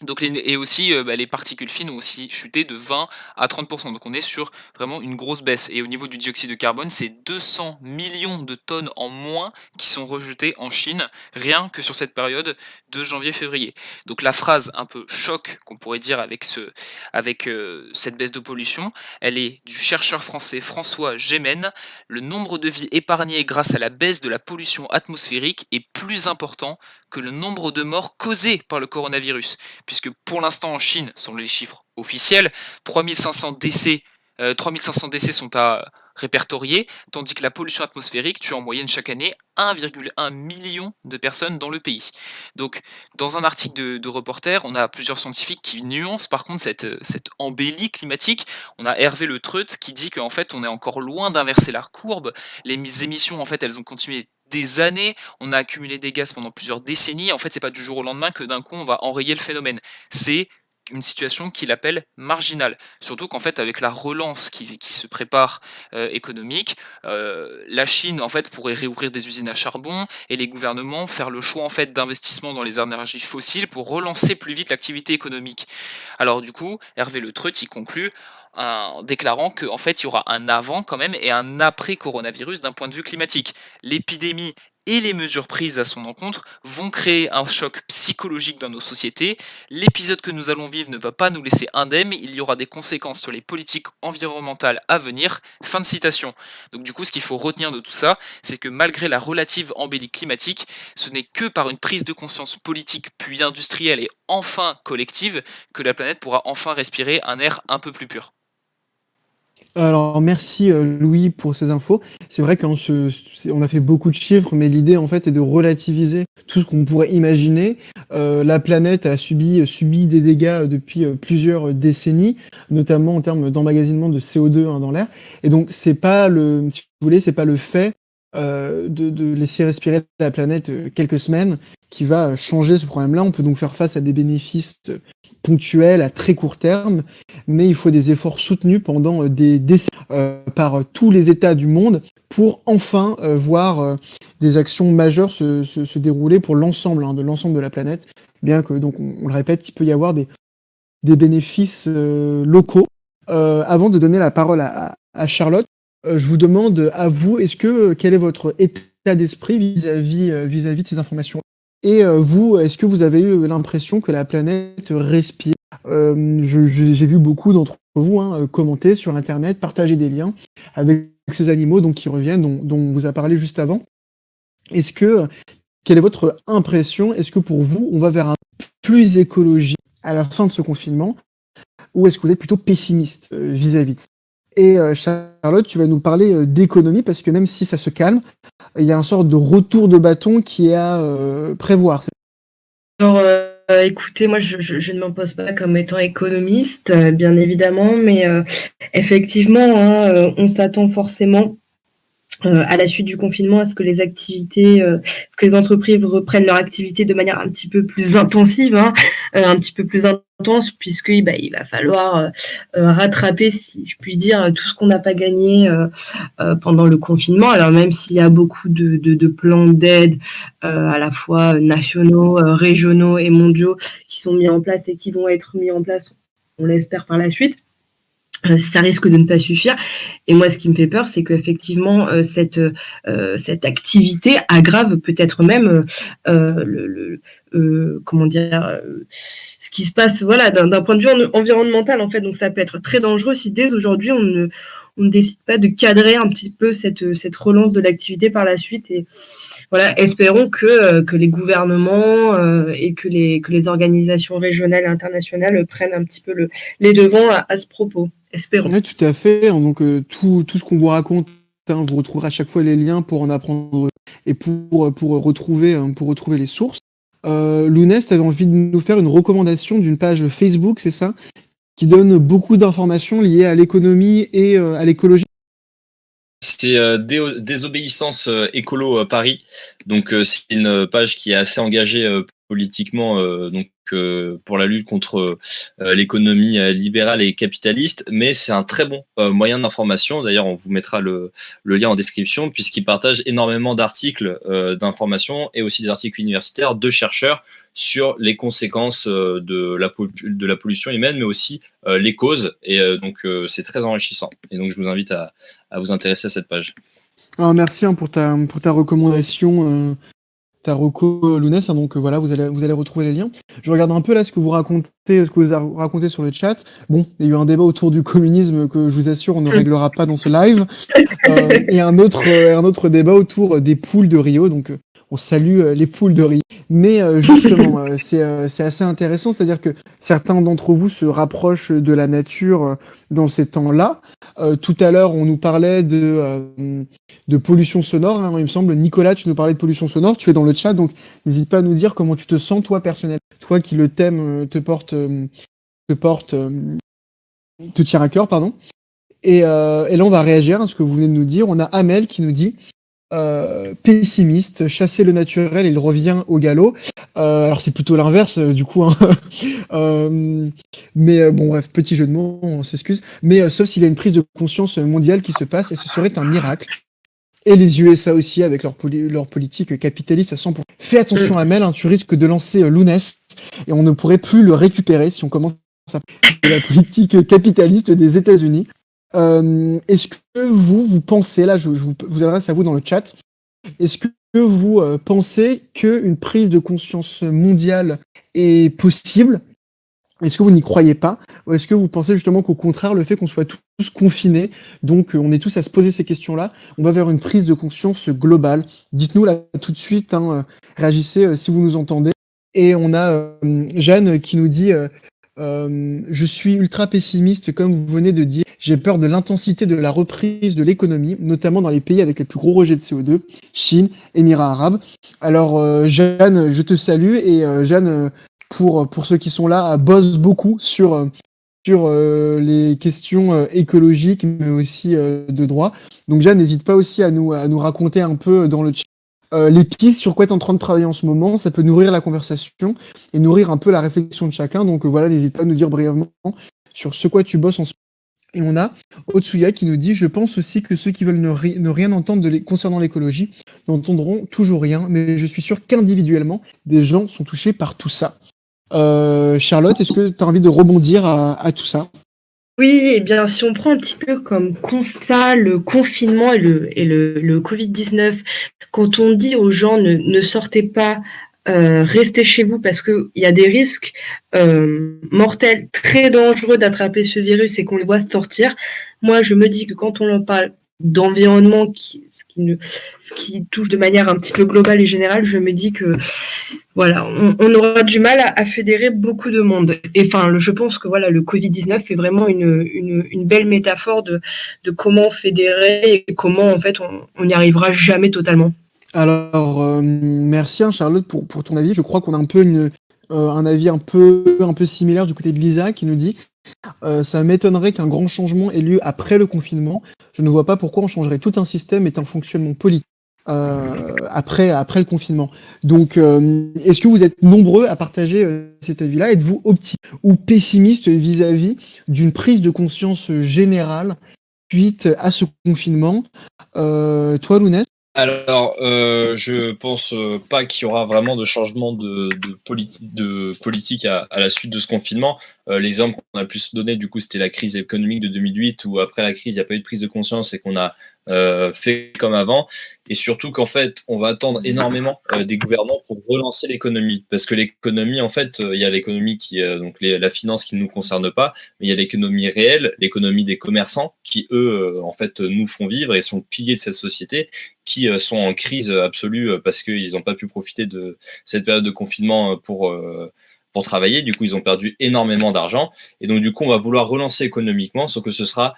Donc et aussi les particules fines ont aussi chuté de 20 à 30%. Donc on est sur vraiment une grosse baisse. Et au niveau du dioxyde de carbone, c'est 200 millions de tonnes en moins qui sont rejetées en Chine, rien que sur cette période de janvier-février. Donc la phrase un peu choc qu'on pourrait dire avec cette baisse de pollution, elle est du chercheur français François Gémen. Le nombre de vies épargnées grâce à la baisse de la pollution atmosphérique est plus important que le nombre de morts causées par le coronavirus, puisque pour l'instant en Chine, selon les chiffres officiels, 3500 décès sont à répertorier, tandis que la pollution atmosphérique tue en moyenne chaque année 1,1 million de personnes dans le pays. Donc, dans un article de Reporter, on a plusieurs scientifiques qui nuancent par contre cette embellie climatique. On a Hervé Le Treut qui dit qu'en fait, on est encore loin d'inverser la courbe. Les émissions, en fait, elles ont continué des années, on a accumulé des gaz pendant plusieurs décennies. En fait, c'est pas du jour au lendemain que d'un coup on va enrayer le phénomène. C'est une situation qu'il appelle marginale. Surtout qu'en fait, avec la relance qui se prépare économique, la Chine en fait pourrait réouvrir des usines à charbon et les gouvernements faire le choix en fait d'investissement dans les énergies fossiles pour relancer plus vite l'activité économique. Alors du coup, Hervé Le Treut, il conclut en déclarant qu'en fait, il y aura un avant quand même et un après coronavirus d'un point de vue climatique. L'épidémie et les mesures prises à son encontre vont créer un choc psychologique dans nos sociétés. L'épisode que nous allons vivre ne va pas nous laisser indemnes, il y aura des conséquences sur les politiques environnementales à venir. Fin de citation. Donc du coup, ce qu'il faut retenir de tout ça, c'est que malgré la relative embellie climatique, ce n'est que par une prise de conscience politique puis industrielle et enfin collective que la planète pourra enfin respirer un air un peu plus pur. Alors merci Louis pour ces infos. C'est vrai qu'on on a fait beaucoup de chiffres, mais l'idée en fait est de relativiser tout ce qu'on pourrait imaginer. La planète a subi des dégâts depuis plusieurs décennies, notamment en termes d'emmagasinement de CO2 dans l'air. Et donc c'est pas si vous voulez, c'est pas le fait de laisser respirer la planète quelques semaines qui va changer ce problème-là. On peut donc faire face à des bénéfices ponctuels à très court terme, mais il faut des efforts soutenus pendant des décennies par tous les États du monde pour enfin voir des actions majeures se dérouler pour l'ensemble de l'ensemble de la planète, bien que, donc on le répète, il peut y avoir des bénéfices locaux. Avant de donner la parole à Charlotte, je vous demande à vous, quel est votre état d'esprit vis-à-vis de ces informations? Et vous, est-ce que vous avez eu l'impression que la planète respire? J'ai vu beaucoup d'entre vous commenter sur Internet, partager des liens avec ces animaux donc, qui reviennent, dont vous a parlé juste avant. Quelle est votre impression? Est-ce que pour vous, on va vers un plus écologique à la fin de ce confinement? Ou est-ce que vous êtes plutôt pessimiste vis-à-vis de ça? Et Charlotte, tu vas nous parler d'économie, parce que même si ça se calme, il y a une sorte de retour de bâton qui est à prévoir. Alors, écoutez, moi, je ne m'impose pas comme étant économiste, bien évidemment, mais effectivement, on s'attend forcément à la suite du confinement à ce que les entreprises reprennent leur activité de manière un petit peu plus intensive, un petit peu plus intense, puisque il va falloir rattraper, si je puis dire, tout ce qu'on n'a pas gagné pendant le confinement. Alors même s'il y a beaucoup de plans d'aide à la fois nationaux, régionaux et mondiaux qui sont mis en place et qui vont être mis en place, on l'espère par la suite, ça risque de ne pas suffire. Et moi, ce qui me fait peur, c'est qu'effectivement, cette activité aggrave peut-être même ce qui se passe, voilà, d'un point de vue environnemental, en fait. Donc, ça peut être très dangereux si dès aujourd'hui, on ne décide pas de cadrer un petit peu cette relance de l'activité par la suite. Et voilà, espérons que les gouvernements et que les organisations régionales et internationales prennent un petit peu les devants à ce propos. Espérons. Oui, tout à fait. Donc, tout ce qu'on vous raconte, vous retrouverez à chaque fois les liens pour en apprendre et pour retrouver les sources. Lounès, tu avais envie de nous faire une recommandation d'une page Facebook, c'est ça? Qui donne beaucoup d'informations liées à l'économie et à l'écologie. C'est Désobéissance écolo Paris. Donc c'est une page qui est assez engagée politiquement pour la lutte contre l'économie libérale et capitaliste, mais c'est un très bon moyen d'information. D'ailleurs, on vous mettra le lien en description, puisqu'il partage énormément d'articles d'information et aussi des articles universitaires de chercheurs sur les conséquences de la pollution humaine, mais aussi les causes. Et donc c'est très enrichissant. Et donc je vous invite à vous intéresser à cette page. Alors merci pour ta recommandation, ta reco Lounès. Donc voilà, vous allez retrouver les liens. Je regarde un peu là ce que vous racontez sur le chat. Bon, il y a eu un débat autour du communisme que je vous assure on ne réglera pas dans ce live. Et un autre débat autour des poules de Rio. Donc on salue les poules de Rio. Mais justement, c'est assez intéressant, c'est-à-dire que certains d'entre vous se rapprochent de la nature dans ces temps-là. Tout à l'heure, on nous parlait de pollution sonore, il me semble. Nicolas, tu nous parlais de pollution sonore, tu es dans le chat, donc n'hésite pas à nous dire comment tu te sens, toi, personnellement. Toi qui le thème te tient à cœur, pardon. Et là, on va réagir à ce que vous venez de nous dire. On a Amel qui nous dit pessimiste, chasser le naturel, il revient au galop. Alors c'est plutôt l'inverse du coup, hein. Bon bref, petit jeu de mots, on s'excuse. Mais sauf s'il y a une prise de conscience mondiale qui se passe, et ce serait un miracle. Et les USA aussi, avec leur politique capitaliste à 100%. Fais attention à Mel, hein, tu risques de lancer Lounès, et on ne pourrait plus le récupérer si on commence à parler de la politique capitaliste des États-Unis. Est-ce que vous pensez, là je vous adresse à vous dans le chat, est-ce que vous pensez qu'une prise de conscience mondiale est possible? Est-ce que vous n'y croyez pas? Ou est-ce que vous pensez justement qu'au contraire, le fait qu'on soit tous confinés, donc on est tous à se poser ces questions-là, on va vers une prise de conscience globale? Dites-nous là tout de suite, hein, réagissez si vous nous entendez. Et on a Jeanne qui nous dit je suis ultra pessimiste, comme vous venez de dire. J'ai peur de l'intensité de la reprise de l'économie, notamment dans les pays avec les plus gros rejets de CO2, Chine, Émirats arabes. Alors Jeanne, je te salue, et Jeanne, pour ceux qui sont là, bosse beaucoup sur les questions écologiques, mais aussi de droit. Donc Jeanne, n'hésite pas aussi à nous raconter un peu dans le chat les pistes sur quoi tu es en train de travailler en ce moment. Ça peut nourrir la conversation et nourrir un peu la réflexion de chacun. Donc voilà, n'hésite pas à nous dire brièvement sur ce quoi tu bosses en ce moment. Et on a Otsuya qui nous dit « Je pense aussi que ceux qui veulent ne rien entendre concernant l'écologie n'entendront toujours rien, mais je suis sûr qu'individuellement, des gens sont touchés par tout ça. » Charlotte, est-ce que tu as envie de rebondir à tout ça? Oui, eh bien, si on prend un petit peu comme constat le confinement et le Covid-19, quand on dit aux gens ne sortez pas, restez chez vous parce qu'il y a des risques mortels très dangereux d'attraper ce virus et qu'on les voit sortir, moi je me dis que quand on en parle d'environnement qui touche de manière un petit peu globale et générale, je me dis que voilà, on aura du mal à fédérer beaucoup de monde. Et enfin, je pense que voilà, le Covid-19 est vraiment une belle métaphore de comment fédérer et comment en fait on n'y arrivera jamais totalement. Alors, merci Charlotte pour ton avis. Je crois qu'on a un peu un avis un peu similaire du côté de Lisa qui nous dit ça m'étonnerait qu'un grand changement ait lieu après le confinement. Je ne vois pas pourquoi on changerait tout un système et un fonctionnement politique après le confinement. Donc, est-ce que vous êtes nombreux à partager cet avis-là? Êtes-vous optimiste ou pessimiste vis-à-vis d'une prise de conscience générale suite à ce confinement? Toi, Lounès? Alors, je pense pas qu'il y aura vraiment de changement de politique à la suite de ce confinement. L'exemple qu'on a pu se donner, du coup, c'était la crise économique de 2008, où après la crise, il n'y a pas eu de prise de conscience et qu'on a fait comme avant. Et surtout qu'en fait, on va attendre énormément des gouvernants pour relancer l'économie. Parce que l'économie, en fait, il y a l'économie donc la finance qui ne nous concerne pas, mais il y a l'économie réelle, l'économie des commerçants qui, eux, en fait, nous font vivre et sont piliers de cette société, qui sont en crise absolue parce qu'ils n'ont pas pu profiter de cette période de confinement pour travailler. Du coup, ils ont perdu énormément d'argent. Et donc, du coup, on va vouloir relancer économiquement, sauf que ce sera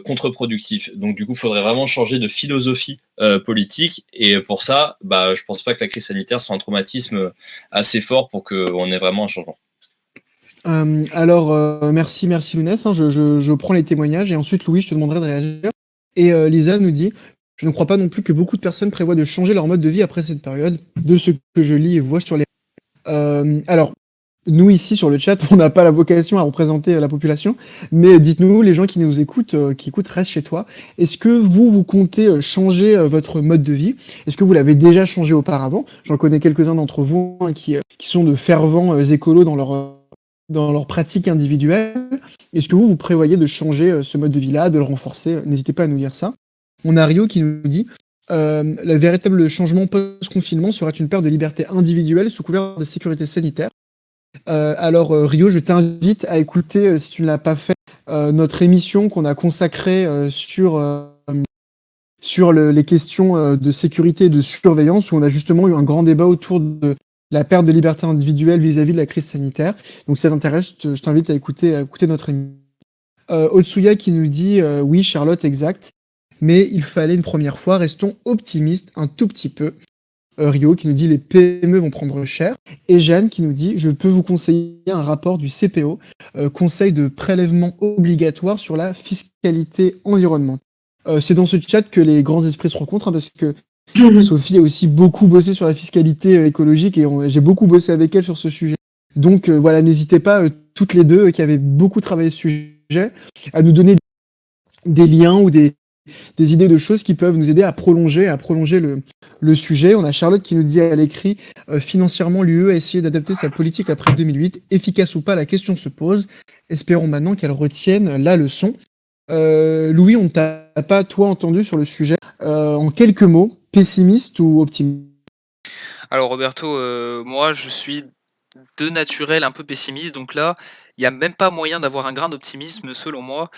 contre-productif. Donc, du coup, il faudrait vraiment changer de philosophie politique. Et pour ça, je pense pas que la crise sanitaire soit un traumatisme assez fort pour qu'on ait vraiment un changement. Merci Lounès, hein, je prends les témoignages et ensuite Louis, je te demanderai de réagir. Et Lisa nous dit « Je ne crois pas non plus que beaucoup de personnes prévoient de changer leur mode de vie après cette période, de ce que je lis et vois sur les... » Alors, nous ici sur le chat, on n'a pas la vocation à représenter la population, mais dites-nous, les gens qui nous écoutent, Reste chez toi, est-ce que vous comptez changer votre mode de vie? Est-ce que vous l'avez déjà changé auparavant? J'en connais quelques-uns d'entre vous qui sont de fervents écolos dans leur pratique individuelle. Est-ce que vous prévoyez de changer ce mode de vie-là, de le renforcer? N'hésitez pas à nous dire ça. On a Rio qui nous dit le véritable changement post-confinement sera une perte de liberté individuelle sous couvert de sécurité sanitaire. Rio, je t'invite à écouter, si tu ne l'as pas fait, notre émission qu'on a consacrée sur les questions de sécurité et de surveillance, où on a justement eu un grand débat autour de la perte de liberté individuelle vis-à-vis de la crise sanitaire. Donc si ça t'intéresse, je t'invite à écouter notre émission. Otsuya qui nous dit oui, Charlotte, exact, mais il fallait une première fois, restons optimistes un tout petit peu. Rio qui nous dit les PME vont prendre cher, et Jeanne qui nous dit je peux vous conseiller un rapport du CPO, conseil de prélèvement obligatoire sur la fiscalité environnementale. C'est dans ce chat que les grands esprits se rencontrent, hein, parce que Sophie a aussi beaucoup bossé sur la fiscalité écologique et j'ai beaucoup bossé avec elle sur ce sujet. Donc voilà, n'hésitez pas, toutes les deux, qui avaient beaucoup travaillé ce sujet, à nous donner des liens ou des idées de choses qui peuvent nous aider à prolonger le sujet. On a Charlotte qui nous dit à l'écrit financièrement, l'UE a essayé d'adapter sa politique après 2008. Efficace ou pas, la question se pose. Espérons maintenant qu'elle retienne la leçon. Louis, on ne t'a pas, toi, entendu sur le sujet. En quelques mots, pessimiste ou optimiste? Alors Roberto, moi je suis de naturel un peu pessimiste, donc là, il y a même pas moyen d'avoir un grain d'optimisme selon moi,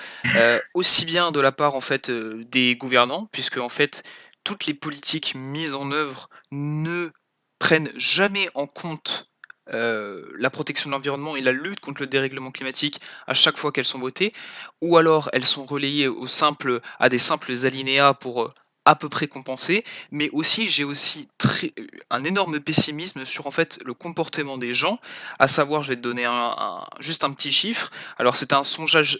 aussi bien de la part en fait, des gouvernants, puisque en fait, toutes les politiques mises en œuvre ne prennent jamais en compte, la protection de l'environnement et la lutte contre le dérèglement climatique à chaque fois qu'elles sont votées, ou alors elles sont relayées à des simples alinéas pour, à peu près compenser. Mais aussi, j'ai aussi un énorme pessimisme sur, en fait, le comportement des gens. À savoir, je vais te donner juste un petit chiffre. Alors c'était un sondage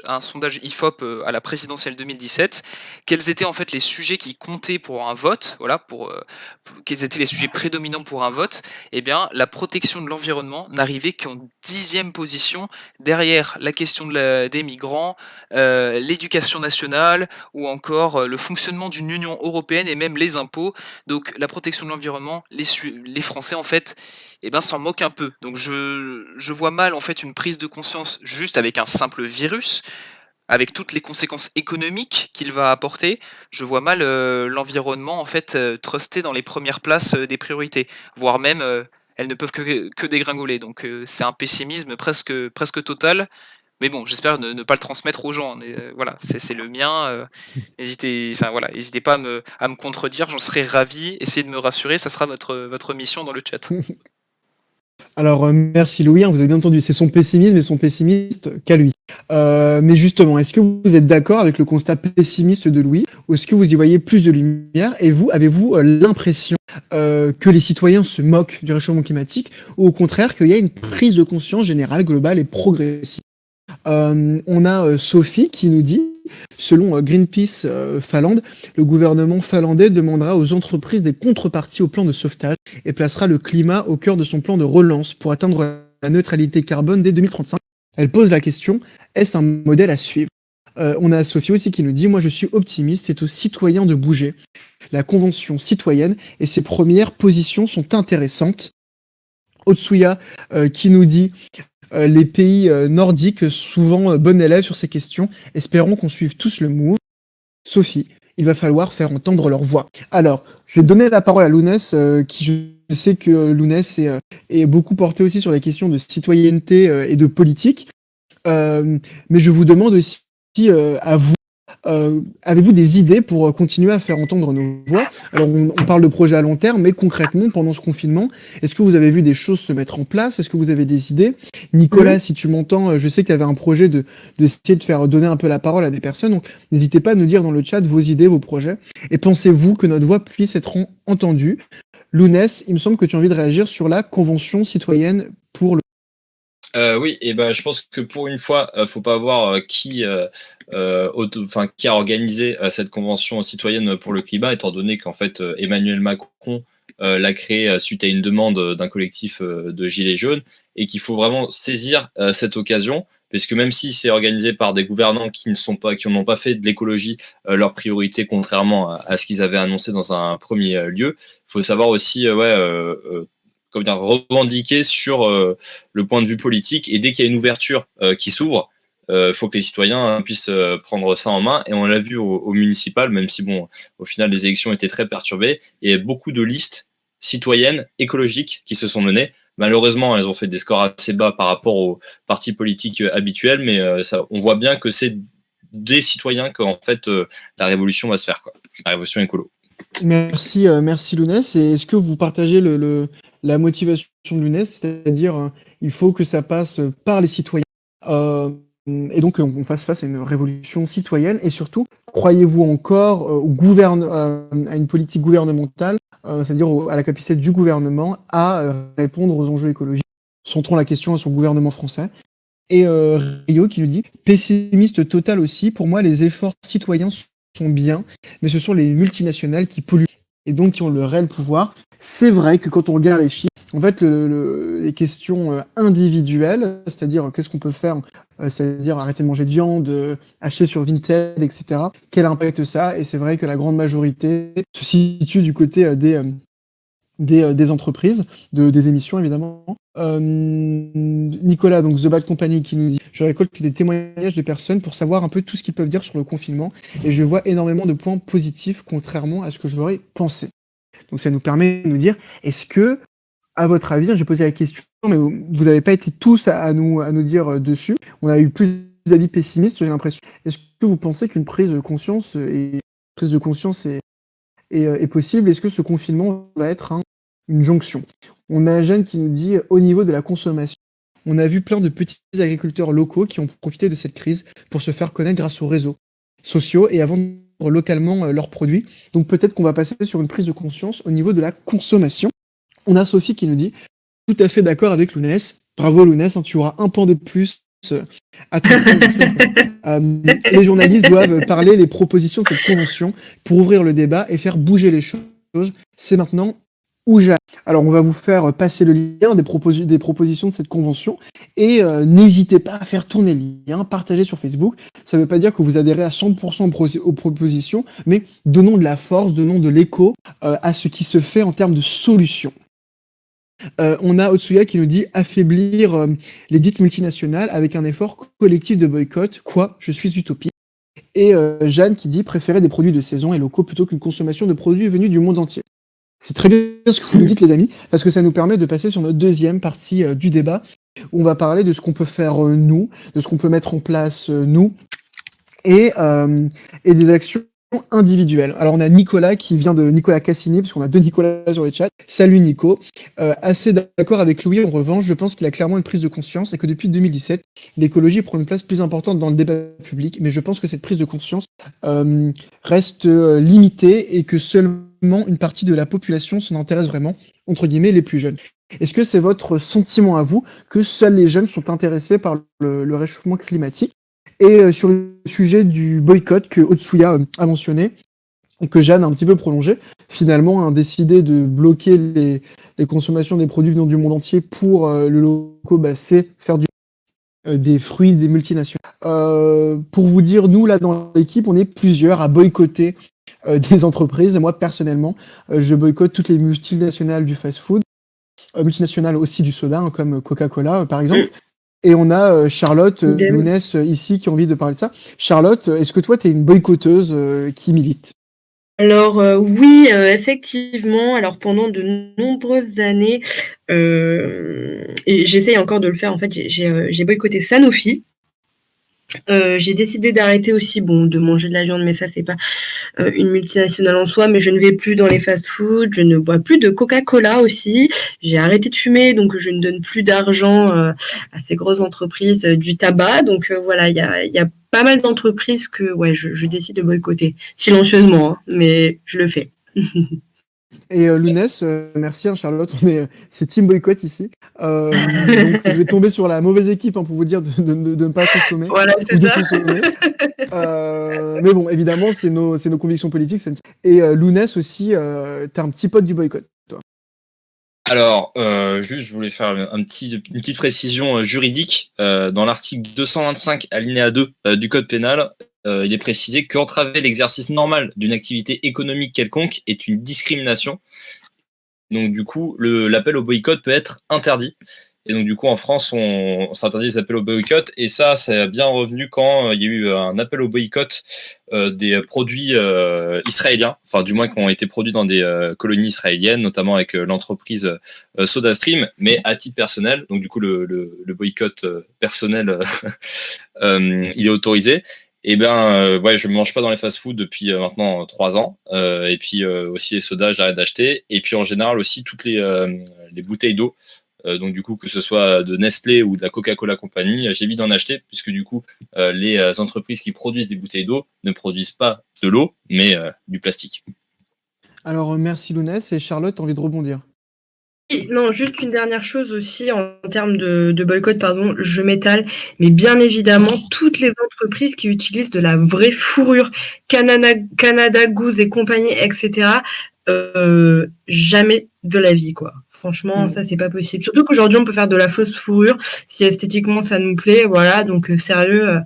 IFOP, à la présidentielle 2017. Quels étaient, en fait, les sujets qui comptaient pour un vote? Voilà, quels étaient les sujets prédominants pour un vote? Eh bien, la protection de l'environnement n'arrivait qu'en 10e position, derrière la question des migrants, l'éducation nationale ou encore, le fonctionnement d'une Union européenne et même les impôts. Donc la protection de l'environnement, les Français en fait, eh ben, s'en moquent un peu. Donc je vois mal en fait une prise de conscience juste avec un simple virus, avec toutes les conséquences économiques qu'il va apporter. Je vois mal, l'environnement en fait, trusté dans les premières places, des priorités, voire même, elles ne peuvent que dégringoler. Donc c'est un pessimisme presque total. Mais bon, j'espère ne pas le transmettre aux gens, mais voilà, c'est le mien, n'hésitez pas à me contredire, j'en serais ravi. Essayez de me rassurer, ça sera votre mission dans le chat. Alors, merci Louis, hein, vous avez bien entendu, c'est son pessimisme et son pessimiste qu'à lui. Mais justement, est-ce que vous êtes d'accord avec le constat pessimiste de Louis ou est-ce que vous y voyez plus de lumière? Et vous, avez-vous l'impression que les citoyens se moquent du réchauffement climatique ou au contraire qu'il y a une prise de conscience générale, globale et progressive? On a Sophie qui nous dit, selon Greenpeace Finlande, le gouvernement finlandais demandera aux entreprises des contreparties au plan de sauvetage et placera le climat au cœur de son plan de relance pour atteindre la neutralité carbone dès 2035. Elle pose la question, est-ce un modèle à suivre? On a Sophie aussi qui nous dit, moi je suis optimiste, c'est aux citoyens de bouger. La Convention citoyenne et ses premières positions sont intéressantes. Otsuya qui nous dit les pays nordiques, souvent bon élève sur ces questions. Espérons qu'on suive tous le move. Sophie, il va falloir faire entendre leur voix. Alors, je vais donner la parole à Lounès, qui je sais que Lounès est beaucoup porté aussi sur la question de citoyenneté et de politique. Mais je vous demande aussi à vous, avez-vous des idées pour continuer à faire entendre nos voix? Alors, on parle de projets à long terme, mais concrètement, pendant ce confinement, est-ce que vous avez vu des choses se mettre en place? Est-ce que vous avez des idées? Nicolas, si tu m'entends, je sais que tu avais un projet d'essayer de faire donner un peu la parole à des personnes, donc n'hésitez pas à nous dire dans le chat vos idées, vos projets. Et pensez-vous que notre voix puisse être entendue? Lounès, il me semble que tu as envie de réagir sur la Convention citoyenne pour le... Oui, et ben je pense que pour une fois, faut pas voir qui a organisé cette convention citoyenne pour le climat, étant donné qu'en fait Emmanuel Macron l'a créée suite à une demande d'un collectif de gilets jaunes, et qu'il faut vraiment saisir cette occasion, parce que même si c'est organisé par des gouvernants qui n'ont pas fait de l'écologie leur priorité, contrairement à ce qu'ils avaient annoncé dans un premier lieu, il faut savoir aussi revendiquer sur le point de vue politique, et dès qu'il y a une ouverture qui s'ouvre, il faut que les citoyens puissent prendre ça en main, et on l'a vu au municipal, même si bon, au final les élections étaient très perturbées, et beaucoup de listes citoyennes écologiques qui se sont menées. Malheureusement, elles ont fait des scores assez bas par rapport aux partis politiques habituels, mais on voit bien que c'est des citoyens qu'en fait la révolution va se faire, quoi. La révolution écolo. Merci, merci Lounès. Et est-ce que vous partagez la motivation de Lounès, c'est-à-dire il faut que ça passe par les citoyens et donc on fasse face à une révolution citoyenne, et surtout, croyez-vous encore à une politique gouvernementale, c'est-à-dire à la capacité du gouvernement à répondre aux enjeux écologiques? Centrons la question à son gouvernement français. Et Rio qui nous dit, pessimiste total aussi, pour moi les efforts citoyens sont bien, mais ce sont les multinationales qui polluent. et donc qui ont le réel pouvoir. C'est vrai que quand on regarde les chiffres, en fait, les questions individuelles, c'est-à-dire qu'est-ce qu'on peut faire, c'est-à-dire arrêter de manger de viande, acheter sur Vinted, etc. Quel impact ça a? Et c'est vrai que la grande majorité se situe du côté des entreprises, des émissions évidemment. Nicolas, donc The Bad Company, qui nous dit: je récolte des témoignages de personnes pour savoir un peu tout ce qu'ils peuvent dire sur le confinement, et je vois énormément de points positifs, contrairement à ce que je l'aurais pensé. Donc ça nous permet de nous dire, est-ce que, à votre avis, j'ai posé la question, mais vous n'avez pas été tous à nous dire dessus, on a eu plus d'avis pessimistes, j'ai l'impression. Est-ce que vous pensez qu'une prise de conscience est possible? Est-ce que ce confinement va être une jonction? On a Jeanne qui nous dit: au niveau de la consommation, on a vu plein de petits agriculteurs locaux qui ont profité de cette crise pour se faire connaître grâce aux réseaux sociaux et à vendre localement leurs produits. Donc peut-être qu'on va passer sur une prise de conscience au niveau de la consommation. On a Sophie qui nous dit: tout à fait d'accord avec Lounès. Bravo Lounès, tu auras un point de plus à ton les journalistes doivent parler les propositions de cette convention pour ouvrir le débat et faire bouger les choses. C'est maintenant ou jamais. Alors on va vous faire passer le lien des propositions de cette convention et n'hésitez pas à faire tourner le lien, partager sur Facebook. Ça ne veut pas dire que vous adhérez à 100% aux propositions, mais donnons de la force, donnons de l'écho à ce qui se fait en termes de solutions. On a Otsuya qui nous dit: affaiblir les dites multinationales avec un effort collectif de boycott. Quoi? Je suis utopiste. Et Jeanne qui dit: préférer des produits de saison et locaux plutôt qu'une consommation de produits venus du monde entier. C'est très bien ce que vous me dites, les amis, parce que ça nous permet de passer sur notre deuxième partie du débat, où on va parler de ce qu'on peut faire nous, de ce qu'on peut mettre en place nous, et des actions individuelles. Alors on a Nicolas qui vient de Nicolas Cassini, parce qu'on a deux Nicolas sur le chat. Salut Nico. Assez d'accord avec Louis, en revanche, je pense qu'il a clairement une prise de conscience et que depuis 2017, l'écologie prend une place plus importante dans le débat public, mais je pense que cette prise de conscience reste limitée et que seulement une partie de la population s'en intéresse vraiment, entre guillemets, les plus jeunes. Est-ce que c'est votre sentiment à vous que seuls les jeunes sont intéressés par le réchauffement climatique? Et sur le sujet du boycott que Otsuya a mentionné, et que Jeanne a un petit peu prolongé, finalement a décidé de bloquer les consommations des produits venant du monde entier pour le loco, c'est faire des fruits des multinationales. Pour vous dire, nous là dans l'équipe, on est plusieurs à boycotter des entreprises. Et moi personnellement, je boycotte toutes les multinationales du fast-food, multinationales aussi du soda, comme Coca-Cola par exemple. Et on a Charlotte Lounès ici qui a envie de parler de ça. Charlotte, est-ce que toi, tu es une boycotteuse qui milite? Alors oui, effectivement. Alors pendant de nombreuses années, et j'essaye encore de le faire, en fait, j'ai boycotté Sanofi. J'ai décidé d'arrêter aussi, de manger de la viande, mais ça, c'est pas une multinationale en soi, mais je ne vais plus dans les fast-foods, je ne bois plus de Coca-Cola aussi. J'ai arrêté de fumer, donc je ne donne plus d'argent à ces grosses entreprises du tabac. Donc voilà, il y a pas mal d'entreprises que je décide de boycotter, silencieusement, mais je le fais. Et Lounès, merci Charlotte, c'est team boycott ici. Donc je vais tomber sur la mauvaise équipe pour vous dire de ne pas consommer ou de consommer. Mais bon, évidemment, c'est nos convictions politiques. Et Lounès aussi, t'es un petit pote du boycott, toi. Alors, juste, je voulais faire une petite précision juridique. Dans l'article 225 alinéa 2 du Code pénal, il est précisé qu'entraver l'exercice normal d'une activité économique quelconque est une discrimination. Donc du coup, l'appel au boycott peut être interdit. Et donc du coup, en France, on s'interdit les appels au boycott. Et ça a bien revenu quand il y a eu un appel au boycott des produits israéliens, enfin du moins qui ont été produits dans des colonies israéliennes, notamment avec l'entreprise SodaStream, mais à titre personnel. Donc du coup, le boycott personnel, il est autorisé. Et je ne mange pas dans les fast-foods depuis maintenant 3 ans. Et puis aussi les sodas, j'arrête d'acheter. Et puis en général aussi toutes les bouteilles d'eau. Donc du coup, que ce soit de Nestlé ou de la Coca-Cola Company, j'évite d'en acheter puisque du coup, les entreprises qui produisent des bouteilles d'eau ne produisent pas de l'eau, mais du plastique. Alors merci Lounès, et Charlotte, t'as envie de rebondir? Non, juste une dernière chose aussi en termes de boycott, je m'étale, mais bien évidemment, toutes les entreprises qui utilisent de la vraie fourrure, Canada Goose et compagnie, etc., jamais de la vie, quoi. Franchement, ça, c'est pas possible. Surtout qu'aujourd'hui, on peut faire de la fausse fourrure si esthétiquement ça nous plaît. Voilà, donc sérieux,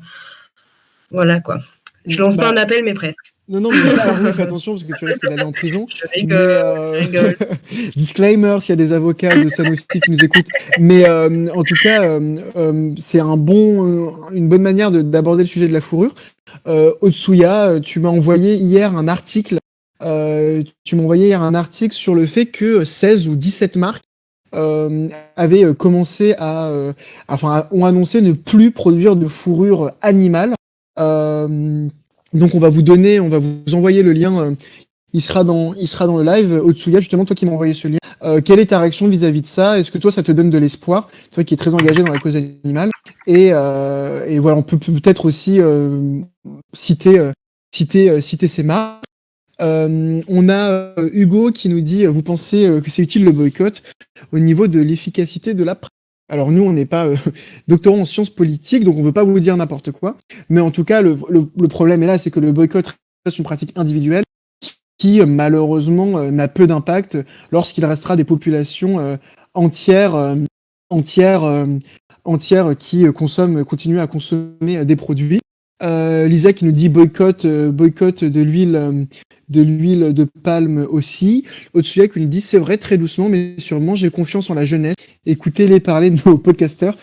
voilà quoi. Je lance pas un appel, mais presque. Non, mais oui, fais attention parce que tu risques d'aller en prison. Je rigole. Disclaimer, s'il y a des avocats de Sanofi qui nous écoutent. Mais en tout cas, c'est une bonne manière d'aborder le sujet de la fourrure. Otsuya, tu m'as envoyé hier un article. Sur le fait que 16 ou 17 marques avaient commencé ont annoncé ne plus produire de fourrure animale. Donc on va vous envoyer le lien. Il sera dans le live. Otsuya, justement, toi qui m'as envoyé ce lien. Quelle est ta réaction vis-à-vis de ça? Est-ce que toi, ça te donne de l'espoir? Toi qui es très engagé dans la cause animale. Et voilà, on peut peut-être aussi citer ces marques. On a Hugo qui nous dit, vous pensez que c'est utile le boycott au niveau de l'efficacité de la pratique? Alors nous, on n'est pas doctorants en sciences politiques, donc on veut pas vous dire n'importe quoi. Mais en tout cas, le problème est là, c'est que le boycott reste une pratique individuelle qui malheureusement n'a peu d'impact lorsqu'il restera des populations entières qui continuent à consommer des produits. Lisa qui nous dit boycott de l'huile de palme aussi. Otsuya qui nous dit c'est vrai, très doucement mais sûrement, j'ai confiance en la jeunesse. Écoutez-les parler de nos podcasteurs.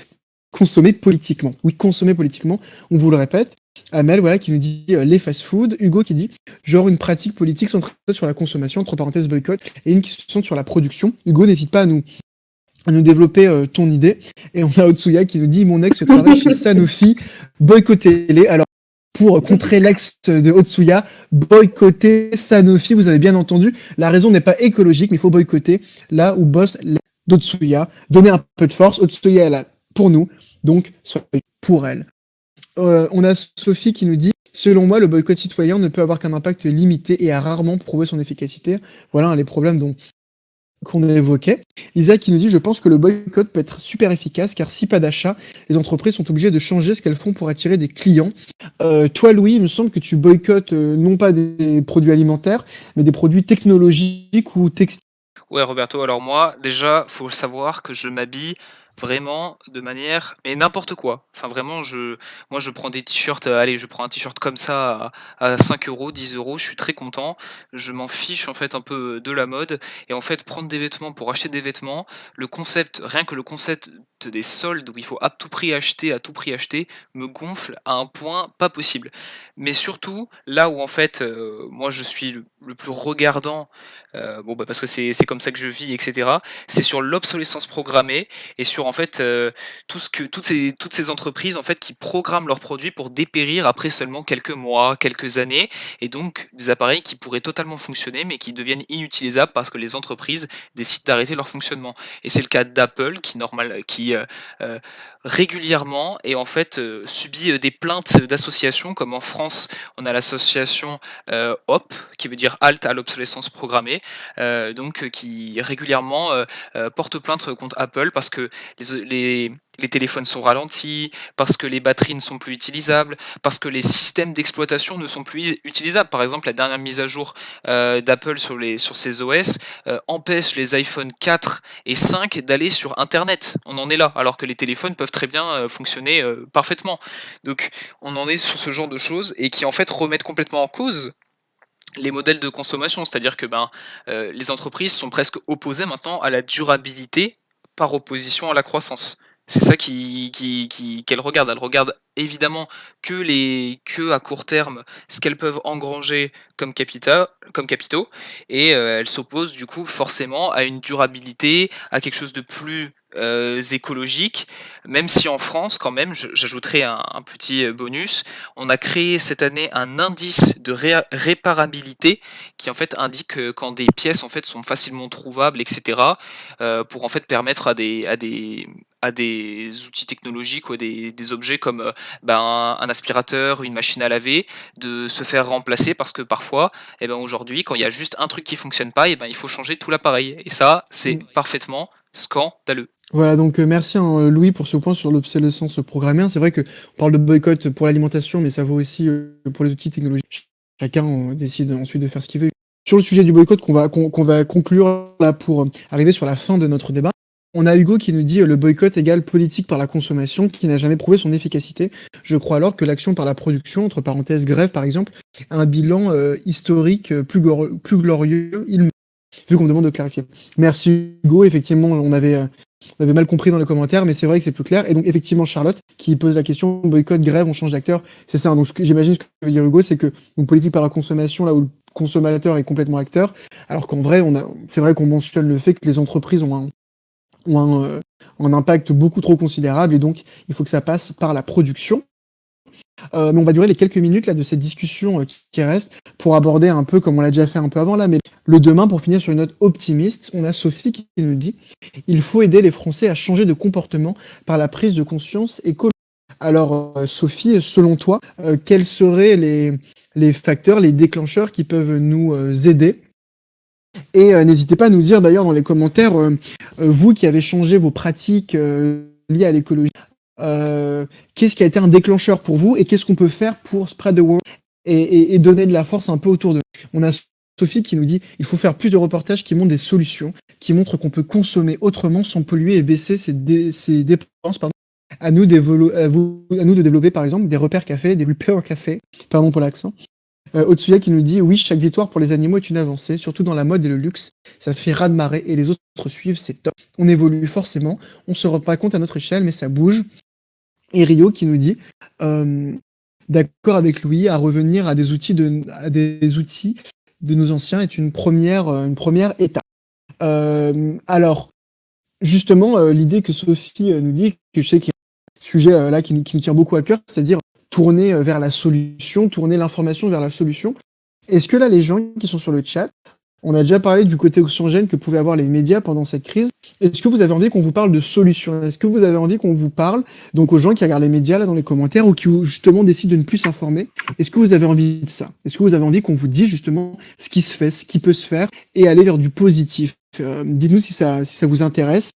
Consommer politiquement. Oui, consommer politiquement, on vous le répète. Amel, voilà, qui nous dit les fast-food. Hugo qui dit genre une pratique politique centrée sur la consommation, entre parenthèses boycott, et une qui se centre sur la production. Hugo, n'hésite pas à nous développer ton idée. Et on a Otsuya qui nous dit mon ex travaille chez Sanofi, boycottez-les. Alors, pour contrer l'ex de Otsuya, boycotter Sanofi, vous avez bien entendu, la raison n'est pas écologique, mais il faut boycotter là où bosse l'ex d'Otsuya. Donner un peu de force, Otsuya est là pour nous, donc soyez pour elle. On a Sophie qui nous dit selon moi, le boycott citoyen ne peut avoir qu'un impact limité et a rarement prouvé son efficacité. Voilà les problèmes qu'on évoquait. Lisa qui nous dit je pense que le boycott peut être super efficace car si pas d'achat, les entreprises sont obligées de changer ce qu'elles font pour attirer des clients. Toi Louis, il me semble que tu boycottes non pas des produits alimentaires, mais des produits technologiques ou textiles. Ouais, Roberto, alors moi, déjà, faut savoir que je m'habille vraiment de manière mais n'importe quoi. Enfin vraiment, moi je prends des t-shirts, allez, je prends un t-shirt comme ça à 5 €, 10 €, je suis très content. Je m'en fiche en fait un peu de la mode et en fait prendre des vêtements pour acheter des vêtements, rien que le concept des soldes où il faut à tout prix acheter, me gonfle à un point pas possible. Mais surtout, là où en fait, moi je suis le plus regardant, parce que c'est comme ça que je vis et cetera, c'est sur l'obsolescence programmée et sur en fait, toutes ces entreprises en fait qui programment leurs produits pour dépérir après seulement quelques mois, quelques années et donc des appareils qui pourraient totalement fonctionner mais qui deviennent inutilisables parce que les entreprises décident d'arrêter leur fonctionnement et c'est le cas d'Apple qui régulièrement et en fait, subit, des plaintes d'associations comme en France, on a l'association, HOP qui veut dire Halte à l'obsolescence programmée, qui régulièrement, porte plainte contre Apple parce que les téléphones sont ralentis, parce que les batteries ne sont plus utilisables, parce que les systèmes d'exploitation ne sont plus utilisables. Par exemple, la dernière mise à jour d'Apple sur ses OS empêche les iPhone 4 et 5 d'aller sur Internet. On en est là, alors que les téléphones peuvent très bien fonctionner parfaitement. Donc on en est sur ce genre de choses et qui en fait remettent complètement en cause les modèles de consommation, c'est-à-dire que les entreprises sont presque opposées maintenant à la durabilité par opposition à la croissance. C'est ça qu'elles regardent. Elles regardent évidemment que à court terme ce qu'elles peuvent engranger comme capitaux, et elles s'opposent du coup forcément à une durabilité, à quelque chose de plus écologique, même si en France quand même, j'ajouterai un petit bonus, on a créé cette année un indice de réparabilité qui en fait indique quand des pièces en fait sont facilement trouvables, etc. Pour en fait permettre à des outils technologiques ou à des objets comme un aspirateur, une machine à laver, de se faire remplacer parce que parfois, aujourd'hui, quand il y a juste un truc qui fonctionne pas, il faut changer tout l'appareil. Et ça, c'est parfaitement scandaleux. Voilà, donc merci Louis pour ce point sur l'obsolescence programmée. C'est vrai qu'on parle de boycott pour l'alimentation, mais ça vaut aussi pour les outils technologiques. Chacun décide ensuite de faire ce qu'il veut. sur le sujet du boycott qu'on va conclure là pour arriver sur la fin de notre débat. On a Hugo qui nous dit le boycott égale politique par la consommation qui n'a jamais prouvé son efficacité. Je crois alors que l'action par la production, entre parenthèses grève par exemple, a un bilan historique plus glorieux, vu qu'on me demande de clarifier. Merci Hugo, effectivement on avait mal compris dans les commentaires, mais c'est vrai que c'est plus clair. Et donc effectivement Charlotte qui pose la question boycott, grève, on change d'acteur, c'est ça. Donc j'imagine ce que veut dire Hugo, c'est que donc, politique par la consommation, là où le consommateur est complètement acteur, alors qu'en vrai c'est vrai qu'on mentionne le fait que les entreprises ont un impact beaucoup trop considérable et donc il faut que ça passe par la production. Mais on va durer les quelques minutes là de cette discussion qui reste pour aborder un peu, comme on l'a déjà fait un peu avant là, mais le demain pour finir sur une note optimiste. On a Sophie qui nous dit « Il faut aider les Français à changer de comportement par la prise de conscience écologique ». Alors Sophie, selon toi, quels seraient les facteurs, les déclencheurs qui peuvent nous aider ? Et n'hésitez pas à nous dire d'ailleurs dans les commentaires, vous qui avez changé vos pratiques liées à l'écologie, qu'est-ce qui a été un déclencheur pour vous et qu'est-ce qu'on peut faire pour spread the word et donner de la force un peu autour de nous. On a Sophie qui nous dit il faut faire plus de reportages qui montrent des solutions, qui montrent qu'on peut consommer autrement sans polluer et baisser ses dépenses. Pardon. À nous de développer par exemple des repères cafés, des repair cafés, pardon pour l'accent. Otsuya qui nous dit oui, chaque victoire pour les animaux est une avancée, surtout dans la mode et le luxe. Ça fait raz-de-marée et les autres suivent, c'est top. On évolue forcément, on se rend pas compte à notre échelle, mais ça bouge. Et Rio qui nous dit d'accord avec Louis, à revenir à des outils de nos anciens est une première étape. Alors, justement, l'idée que Sophie nous dit, que je sais qu'il y a un sujet là qui nous tient beaucoup à cœur, c'est-à-dire tourner vers la solution, tourner l'information vers la solution. Est-ce que là, les gens qui sont sur le chat, on a déjà parlé du côté oxygène que pouvaient avoir les médias pendant cette crise. Est-ce que vous avez envie qu'on vous parle de solutions ? Est-ce que vous avez envie qu'on vous parle, donc aux gens qui regardent les médias là dans les commentaires ou qui justement décident de ne plus s'informer ? Est-ce que vous avez envie de ça ? Est-ce que vous avez envie qu'on vous dise justement ce qui se fait, ce qui peut se faire et aller vers du positif ? Dites-nous si ça vous intéresse.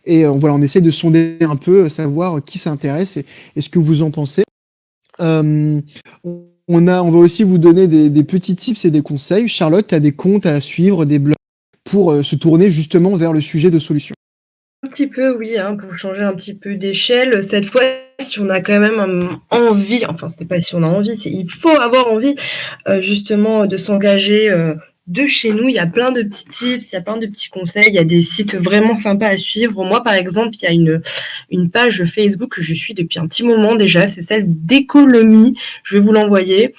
Et voilà, on essaie de sonder un peu, savoir qui s'intéresse et ce que vous en pensez. On va aussi vous donner des petits tips et des conseils. Charlotte, tu as des comptes à suivre, des blogs pour se tourner justement vers le sujet de solution. Un petit peu, oui, pour changer un petit peu d'échelle. Cette fois, si on a quand même envie, enfin, c'est pas si on a envie, il faut avoir envie justement de s'engager de chez nous. Il y a plein de petits tips, il y a plein de petits conseils, il y a des sites vraiment sympas à suivre. Moi, par exemple, il y a une page Facebook que je suis depuis un petit moment déjà, c'est celle d'Écolomie. Je vais vous l'envoyer.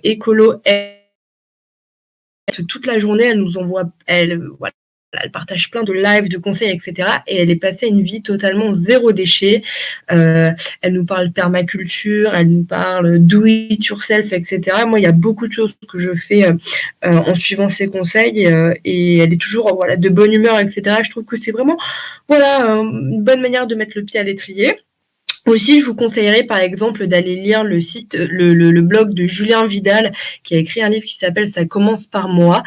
Écolo, toute la journée, elle nous envoie, elle partage plein de lives, de conseils, etc. Et elle est passée à une vie totalement zéro déchet. Elle nous parle permaculture, elle nous parle do it yourself, etc. Moi, il y a beaucoup de choses que je fais en suivant ses conseils et elle est toujours de bonne humeur, etc. Je trouve que c'est vraiment une bonne manière de mettre le pied à l'étrier. Aussi, je vous conseillerais par exemple d'aller lire le blog de Julien Vidal qui a écrit un livre qui s'appelle « Ça commence par moi »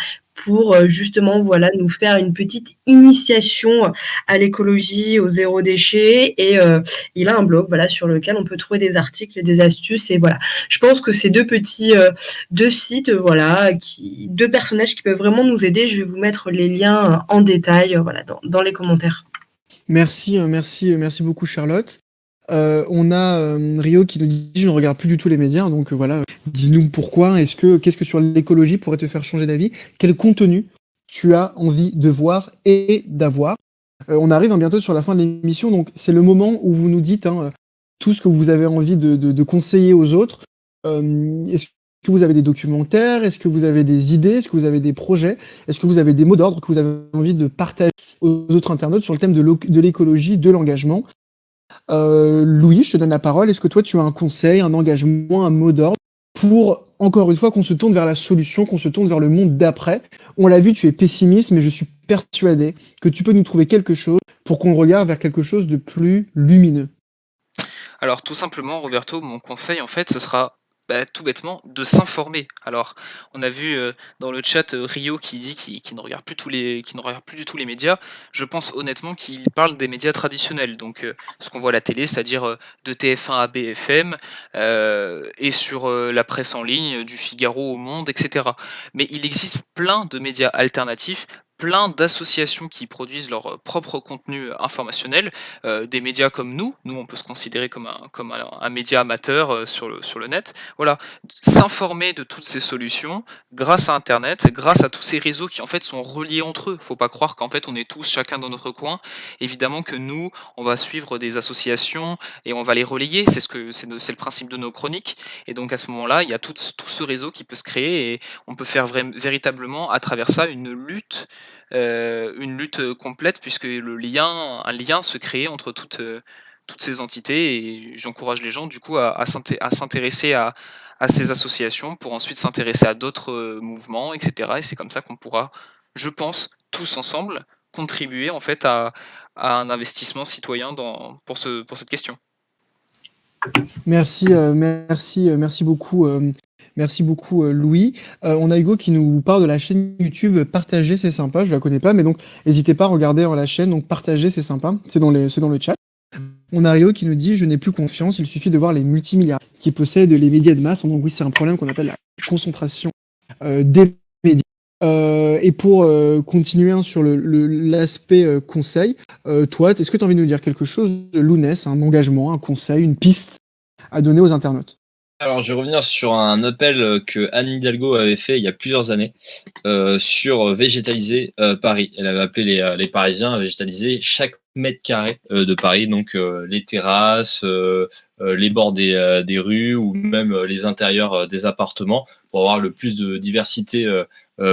pour justement nous faire une petite initiation à l'écologie, au zéro déchet. Et il a un blog sur lequel on peut trouver des articles, des astuces. Et voilà, je pense que ces deux sites, deux personnages qui peuvent vraiment nous aider. Je vais vous mettre les liens en détail dans les commentaires. Merci beaucoup Charlotte. On a Rio qui nous dit je ne regarde plus du tout les médias, donc voilà, dis-nous pourquoi, qu'est-ce que sur l'écologie pourrait te faire changer d'avis, quel contenu tu as envie de voir et d'avoir. On arrive bientôt sur la fin de l'émission, donc c'est le moment où vous nous dites tout ce que vous avez envie de conseiller aux autres. Est-ce que vous avez des documentaires ? Est-ce que vous avez des idées ? Est-ce que vous avez des projets ? Est-ce que vous avez des mots d'ordre que vous avez envie de partager aux autres internautes sur le thème de l'écologie, de l'engagement ? Louis, je te donne la parole. Est-ce que toi, tu as un conseil, un engagement, un mot d'ordre pour, encore une fois, qu'on se tourne vers la solution, qu'on se tourne vers le monde d'après ? On l'a vu, tu es pessimiste, mais je suis persuadé que tu peux nous trouver quelque chose pour qu'on regarde vers quelque chose de plus lumineux. Alors tout simplement, Roberto, mon conseil en fait, ce sera tout bêtement de s'informer. Alors, on a vu, dans le chat, Rio qui dit qu'il ne regarde plus qu'il ne regarde plus du tout les médias. Je pense honnêtement qu'il parle des médias traditionnels, donc ce qu'on voit à la télé, c'est-à-dire, de TF1 à BFM, et sur, la presse en ligne, du Figaro au Monde et cetera. Mais il existe plein de médias alternatifs, plein d'associations qui produisent leur, propre contenu informationnel, des médias comme nous on peut se considérer comme un média amateur, sur le net. Voilà, s'informer de toutes ces solutions grâce à internet, grâce à tous ces réseaux qui en fait sont reliés entre eux. Faut pas croire qu'en fait on est tous chacun dans notre coin. Évidemment que nous, on va suivre des associations et on va les relayer, c'est le principe de nos chroniques et donc à ce moment-là, il y a tout ce réseau qui peut se créer et on peut faire véritablement à travers ça une lutte, complète puisque un lien se crée entre toutes ces entités et j'encourage les gens du coup à s'intéresser à ces associations pour ensuite s'intéresser à d'autres, mouvements et cetera et c'est comme ça qu'on pourra, je pense, tous ensemble, contribuer en fait à un investissement citoyen pour cette question. Merci beaucoup, Louis. On a Hugo qui nous parle de la chaîne YouTube Partager, c'est sympa. Je la connais pas, mais donc n'hésitez pas à regarder la chaîne. Donc Partager, c'est sympa. C'est dans le chat. On a Rio qui nous dit: je n'ai plus confiance, il suffit de voir les multimilliardaires qui possèdent les médias de masse. Donc oui, c'est un problème qu'on appelle la concentration des médias. Et pour continuer sur l'aspect conseil, toi, est-ce que tu as envie de nous dire quelque chose, Lounès, un engagement, un conseil, une piste à donner aux internautes? Alors, je vais revenir sur un appel que Anne Hidalgo avait fait il y a plusieurs années sur végétaliser Paris. Elle avait appelé les Parisiens à végétaliser chaque mètre carré de Paris, donc les terrasses, les bords des rues ou même les intérieurs des appartements pour avoir le plus de diversité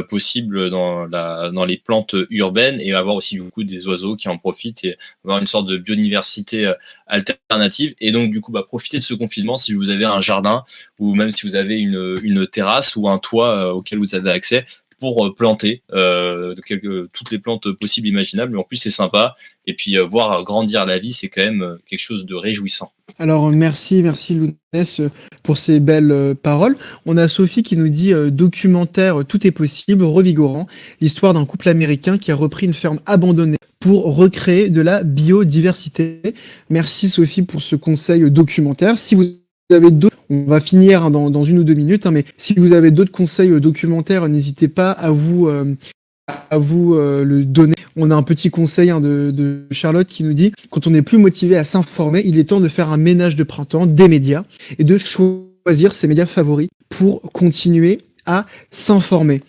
possible dans les plantes urbaines et avoir aussi du coup des oiseaux qui en profitent et avoir une sorte de biodiversité alternative. Et donc du coup, profitez de ce confinement si vous avez un jardin ou même si vous avez une terrasse ou un toit auquel vous avez accès pour planter toutes les plantes possibles imaginables. Mais en plus, c'est sympa. Et puis, voir grandir la vie, c'est quand même quelque chose de réjouissant. Alors, merci Lounès pour ces belles paroles. On a Sophie qui nous dit documentaire Tout est possible, revigorant, l'histoire d'un couple américain qui a repris une ferme abandonnée pour recréer de la biodiversité. Merci Sophie pour ce conseil documentaire. Si vous avez d'autres, on va finir dans 1 ou 2 minutes, mais si vous avez d'autres conseils documentaires, n'hésitez pas à vous le donner. On a un petit conseil de Charlotte qui nous dit: quand on n'est plus motivé à s'informer, il est temps de faire un ménage de printemps des médias et de choisir ses médias favoris pour continuer à s'informer.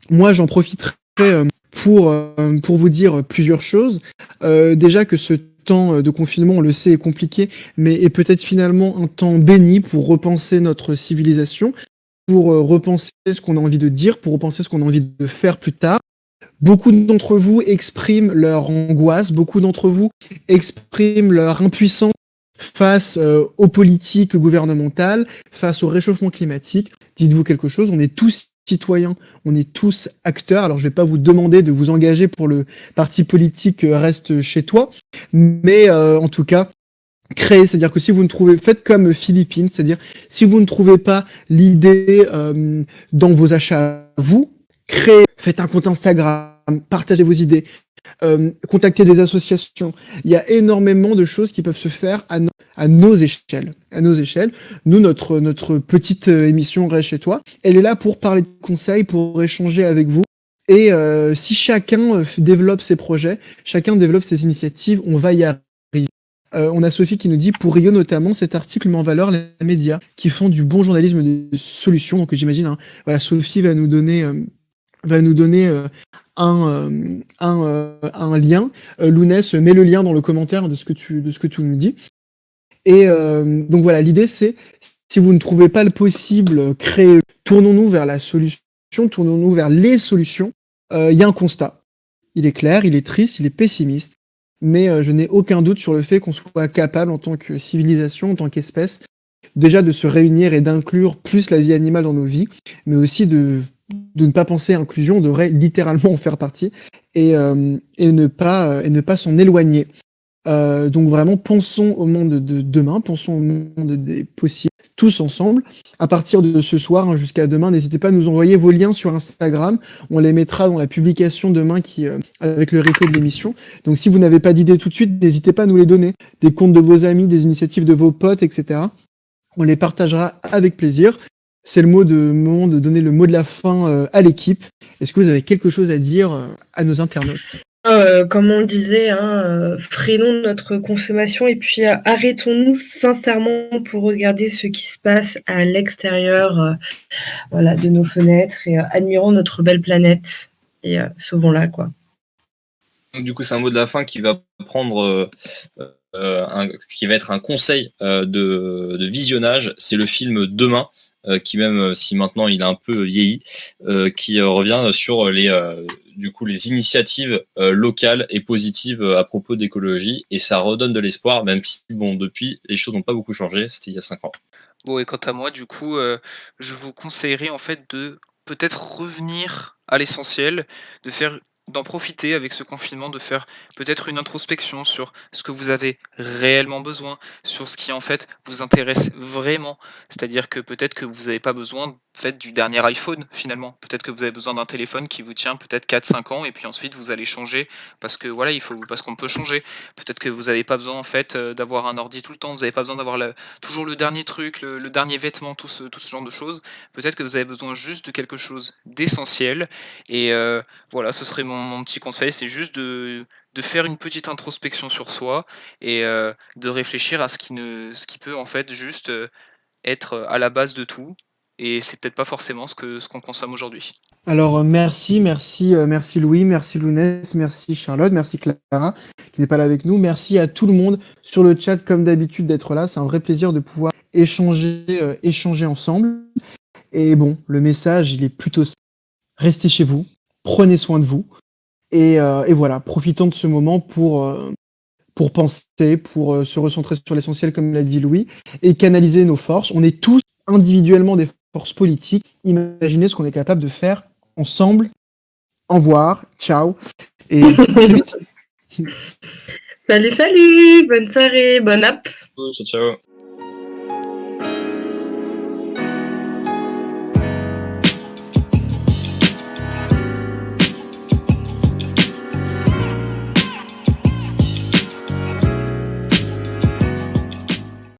Moi, j'en profiterai pour vous dire plusieurs choses. Déjà que ce temps de confinement, on le sait, est compliqué, mais est peut-être finalement un temps béni pour repenser notre civilisation, pour repenser ce qu'on a envie de dire, pour repenser ce qu'on a envie de faire plus tard. Beaucoup d'entre vous expriment leur angoisse, beaucoup d'entre vous expriment leur impuissance face aux politiques gouvernementales, face au réchauffement climatique. Dites-vous quelque chose, on est tous citoyens, on est tous acteurs. Alors je vais pas vous demander de vous engager pour le parti politique Reste chez toi, mais en tout cas, créer, c'est-à-dire que si vous ne trouvez, faites comme Philippines, c'est-à-dire si vous ne trouvez pas l'idée dans vos achats, vous créez, faites un compte Instagram, partagez vos idées, contactez des associations. Il y a énormément de choses qui peuvent se faire à nos échelles. Nous, notre petite émission Reste chez toi, elle est là pour parler de conseils, pour échanger avec vous. Et si chacun développe ses projets, chacun développe ses initiatives, on va y arriver. On a Sophie qui nous dit: pour Rio notamment, cet article met en valeur les médias qui font du bon journalisme de solution. Donc j'imagine, voilà, Sophie va nous donner un lien. Lounès, mets le lien dans le commentaire de ce que tu nous dis. Et donc voilà, l'idée c'est, si vous ne trouvez pas le possible, tournons-nous vers la solution, tournons-nous vers les solutions. Il y a un constat. Il est clair, il est triste, il est pessimiste. Mais je n'ai aucun doute sur le fait qu'on soit capable, en tant que civilisation, en tant qu'espèce, déjà de se réunir et d'inclure plus la vie animale dans nos vies, mais aussi de ne pas penser à inclusion, on devrait littéralement en faire partie et ne pas s'en éloigner. Donc vraiment, pensons au monde de demain, pensons au monde des possibles, tous ensemble. À partir de ce soir, hein, jusqu'à demain, n'hésitez pas à nous envoyer vos liens sur Instagram. On les mettra dans la publication demain avec le replay de l'émission. Donc si vous n'avez pas d'idées tout de suite, n'hésitez pas à nous les donner. Des comptes de vos amis, des initiatives de vos potes, etc. On les partagera avec plaisir. C'est le moment de donner le mot de la fin à l'équipe. Est-ce que vous avez quelque chose à dire à nos internautes ? Comme on le disait, freinons notre consommation et puis arrêtons-nous sincèrement pour regarder ce qui se passe à l'extérieur de nos fenêtres et admirons notre belle planète et sauvons-la, quoi. Donc, du coup, c'est un mot de la fin qui va prendre qui va être un conseil de visionnage. C'est le film Demain, qui même si maintenant il a un peu vieilli, qui revient sur les initiatives locales et positives à propos d'écologie, et ça redonne de l'espoir, même si depuis les choses n'ont pas beaucoup changé, c'était il y a 5 ans. Bon, et quant à moi, du coup, je vous conseillerais en fait de peut-être revenir à l'essentiel, d'en profiter avec ce confinement, de faire peut-être une introspection sur ce que vous avez réellement besoin, sur ce qui en fait vous intéresse vraiment. C'est-à-dire que peut-être que vous n'avez pas besoin en fait du dernier iPhone finalement. Peut-être que vous avez besoin d'un téléphone qui vous tient peut-être 4-5 ans et puis ensuite vous allez changer parce que voilà, parce qu'on peut changer. Peut-être que vous n'avez pas besoin en fait d'avoir un ordi tout le temps, vous n'avez pas besoin d'avoir toujours le dernier truc, le dernier vêtement, tout ce genre de choses. Peut-être que vous avez besoin juste de quelque chose d'essentiel et voilà, ce serait mon petit conseil, c'est juste de faire une petite introspection sur soi et de réfléchir à ce qui peut en fait juste, être, à la base de tout et c'est peut-être pas forcément ce qu'on consomme aujourd'hui. Alors merci Louis, merci Lounès, merci Charlotte, merci Clara qui n'est pas là avec nous. Merci à tout le monde sur le chat comme d'habitude d'être là. C'est un vrai plaisir de pouvoir échanger ensemble. Et bon, le message il est plutôt simple. Restez chez vous, prenez soin de vous et voilà, profitons de ce moment pour penser, pour se recentrer sur l'essentiel comme l'a dit Louis et canaliser nos forces. On est tous individuellement des forces politiques. Imaginez ce qu'on est capable de faire ensemble. Au revoir, ciao, et très vite. Salut, bonne soirée, bonne app. Ciao.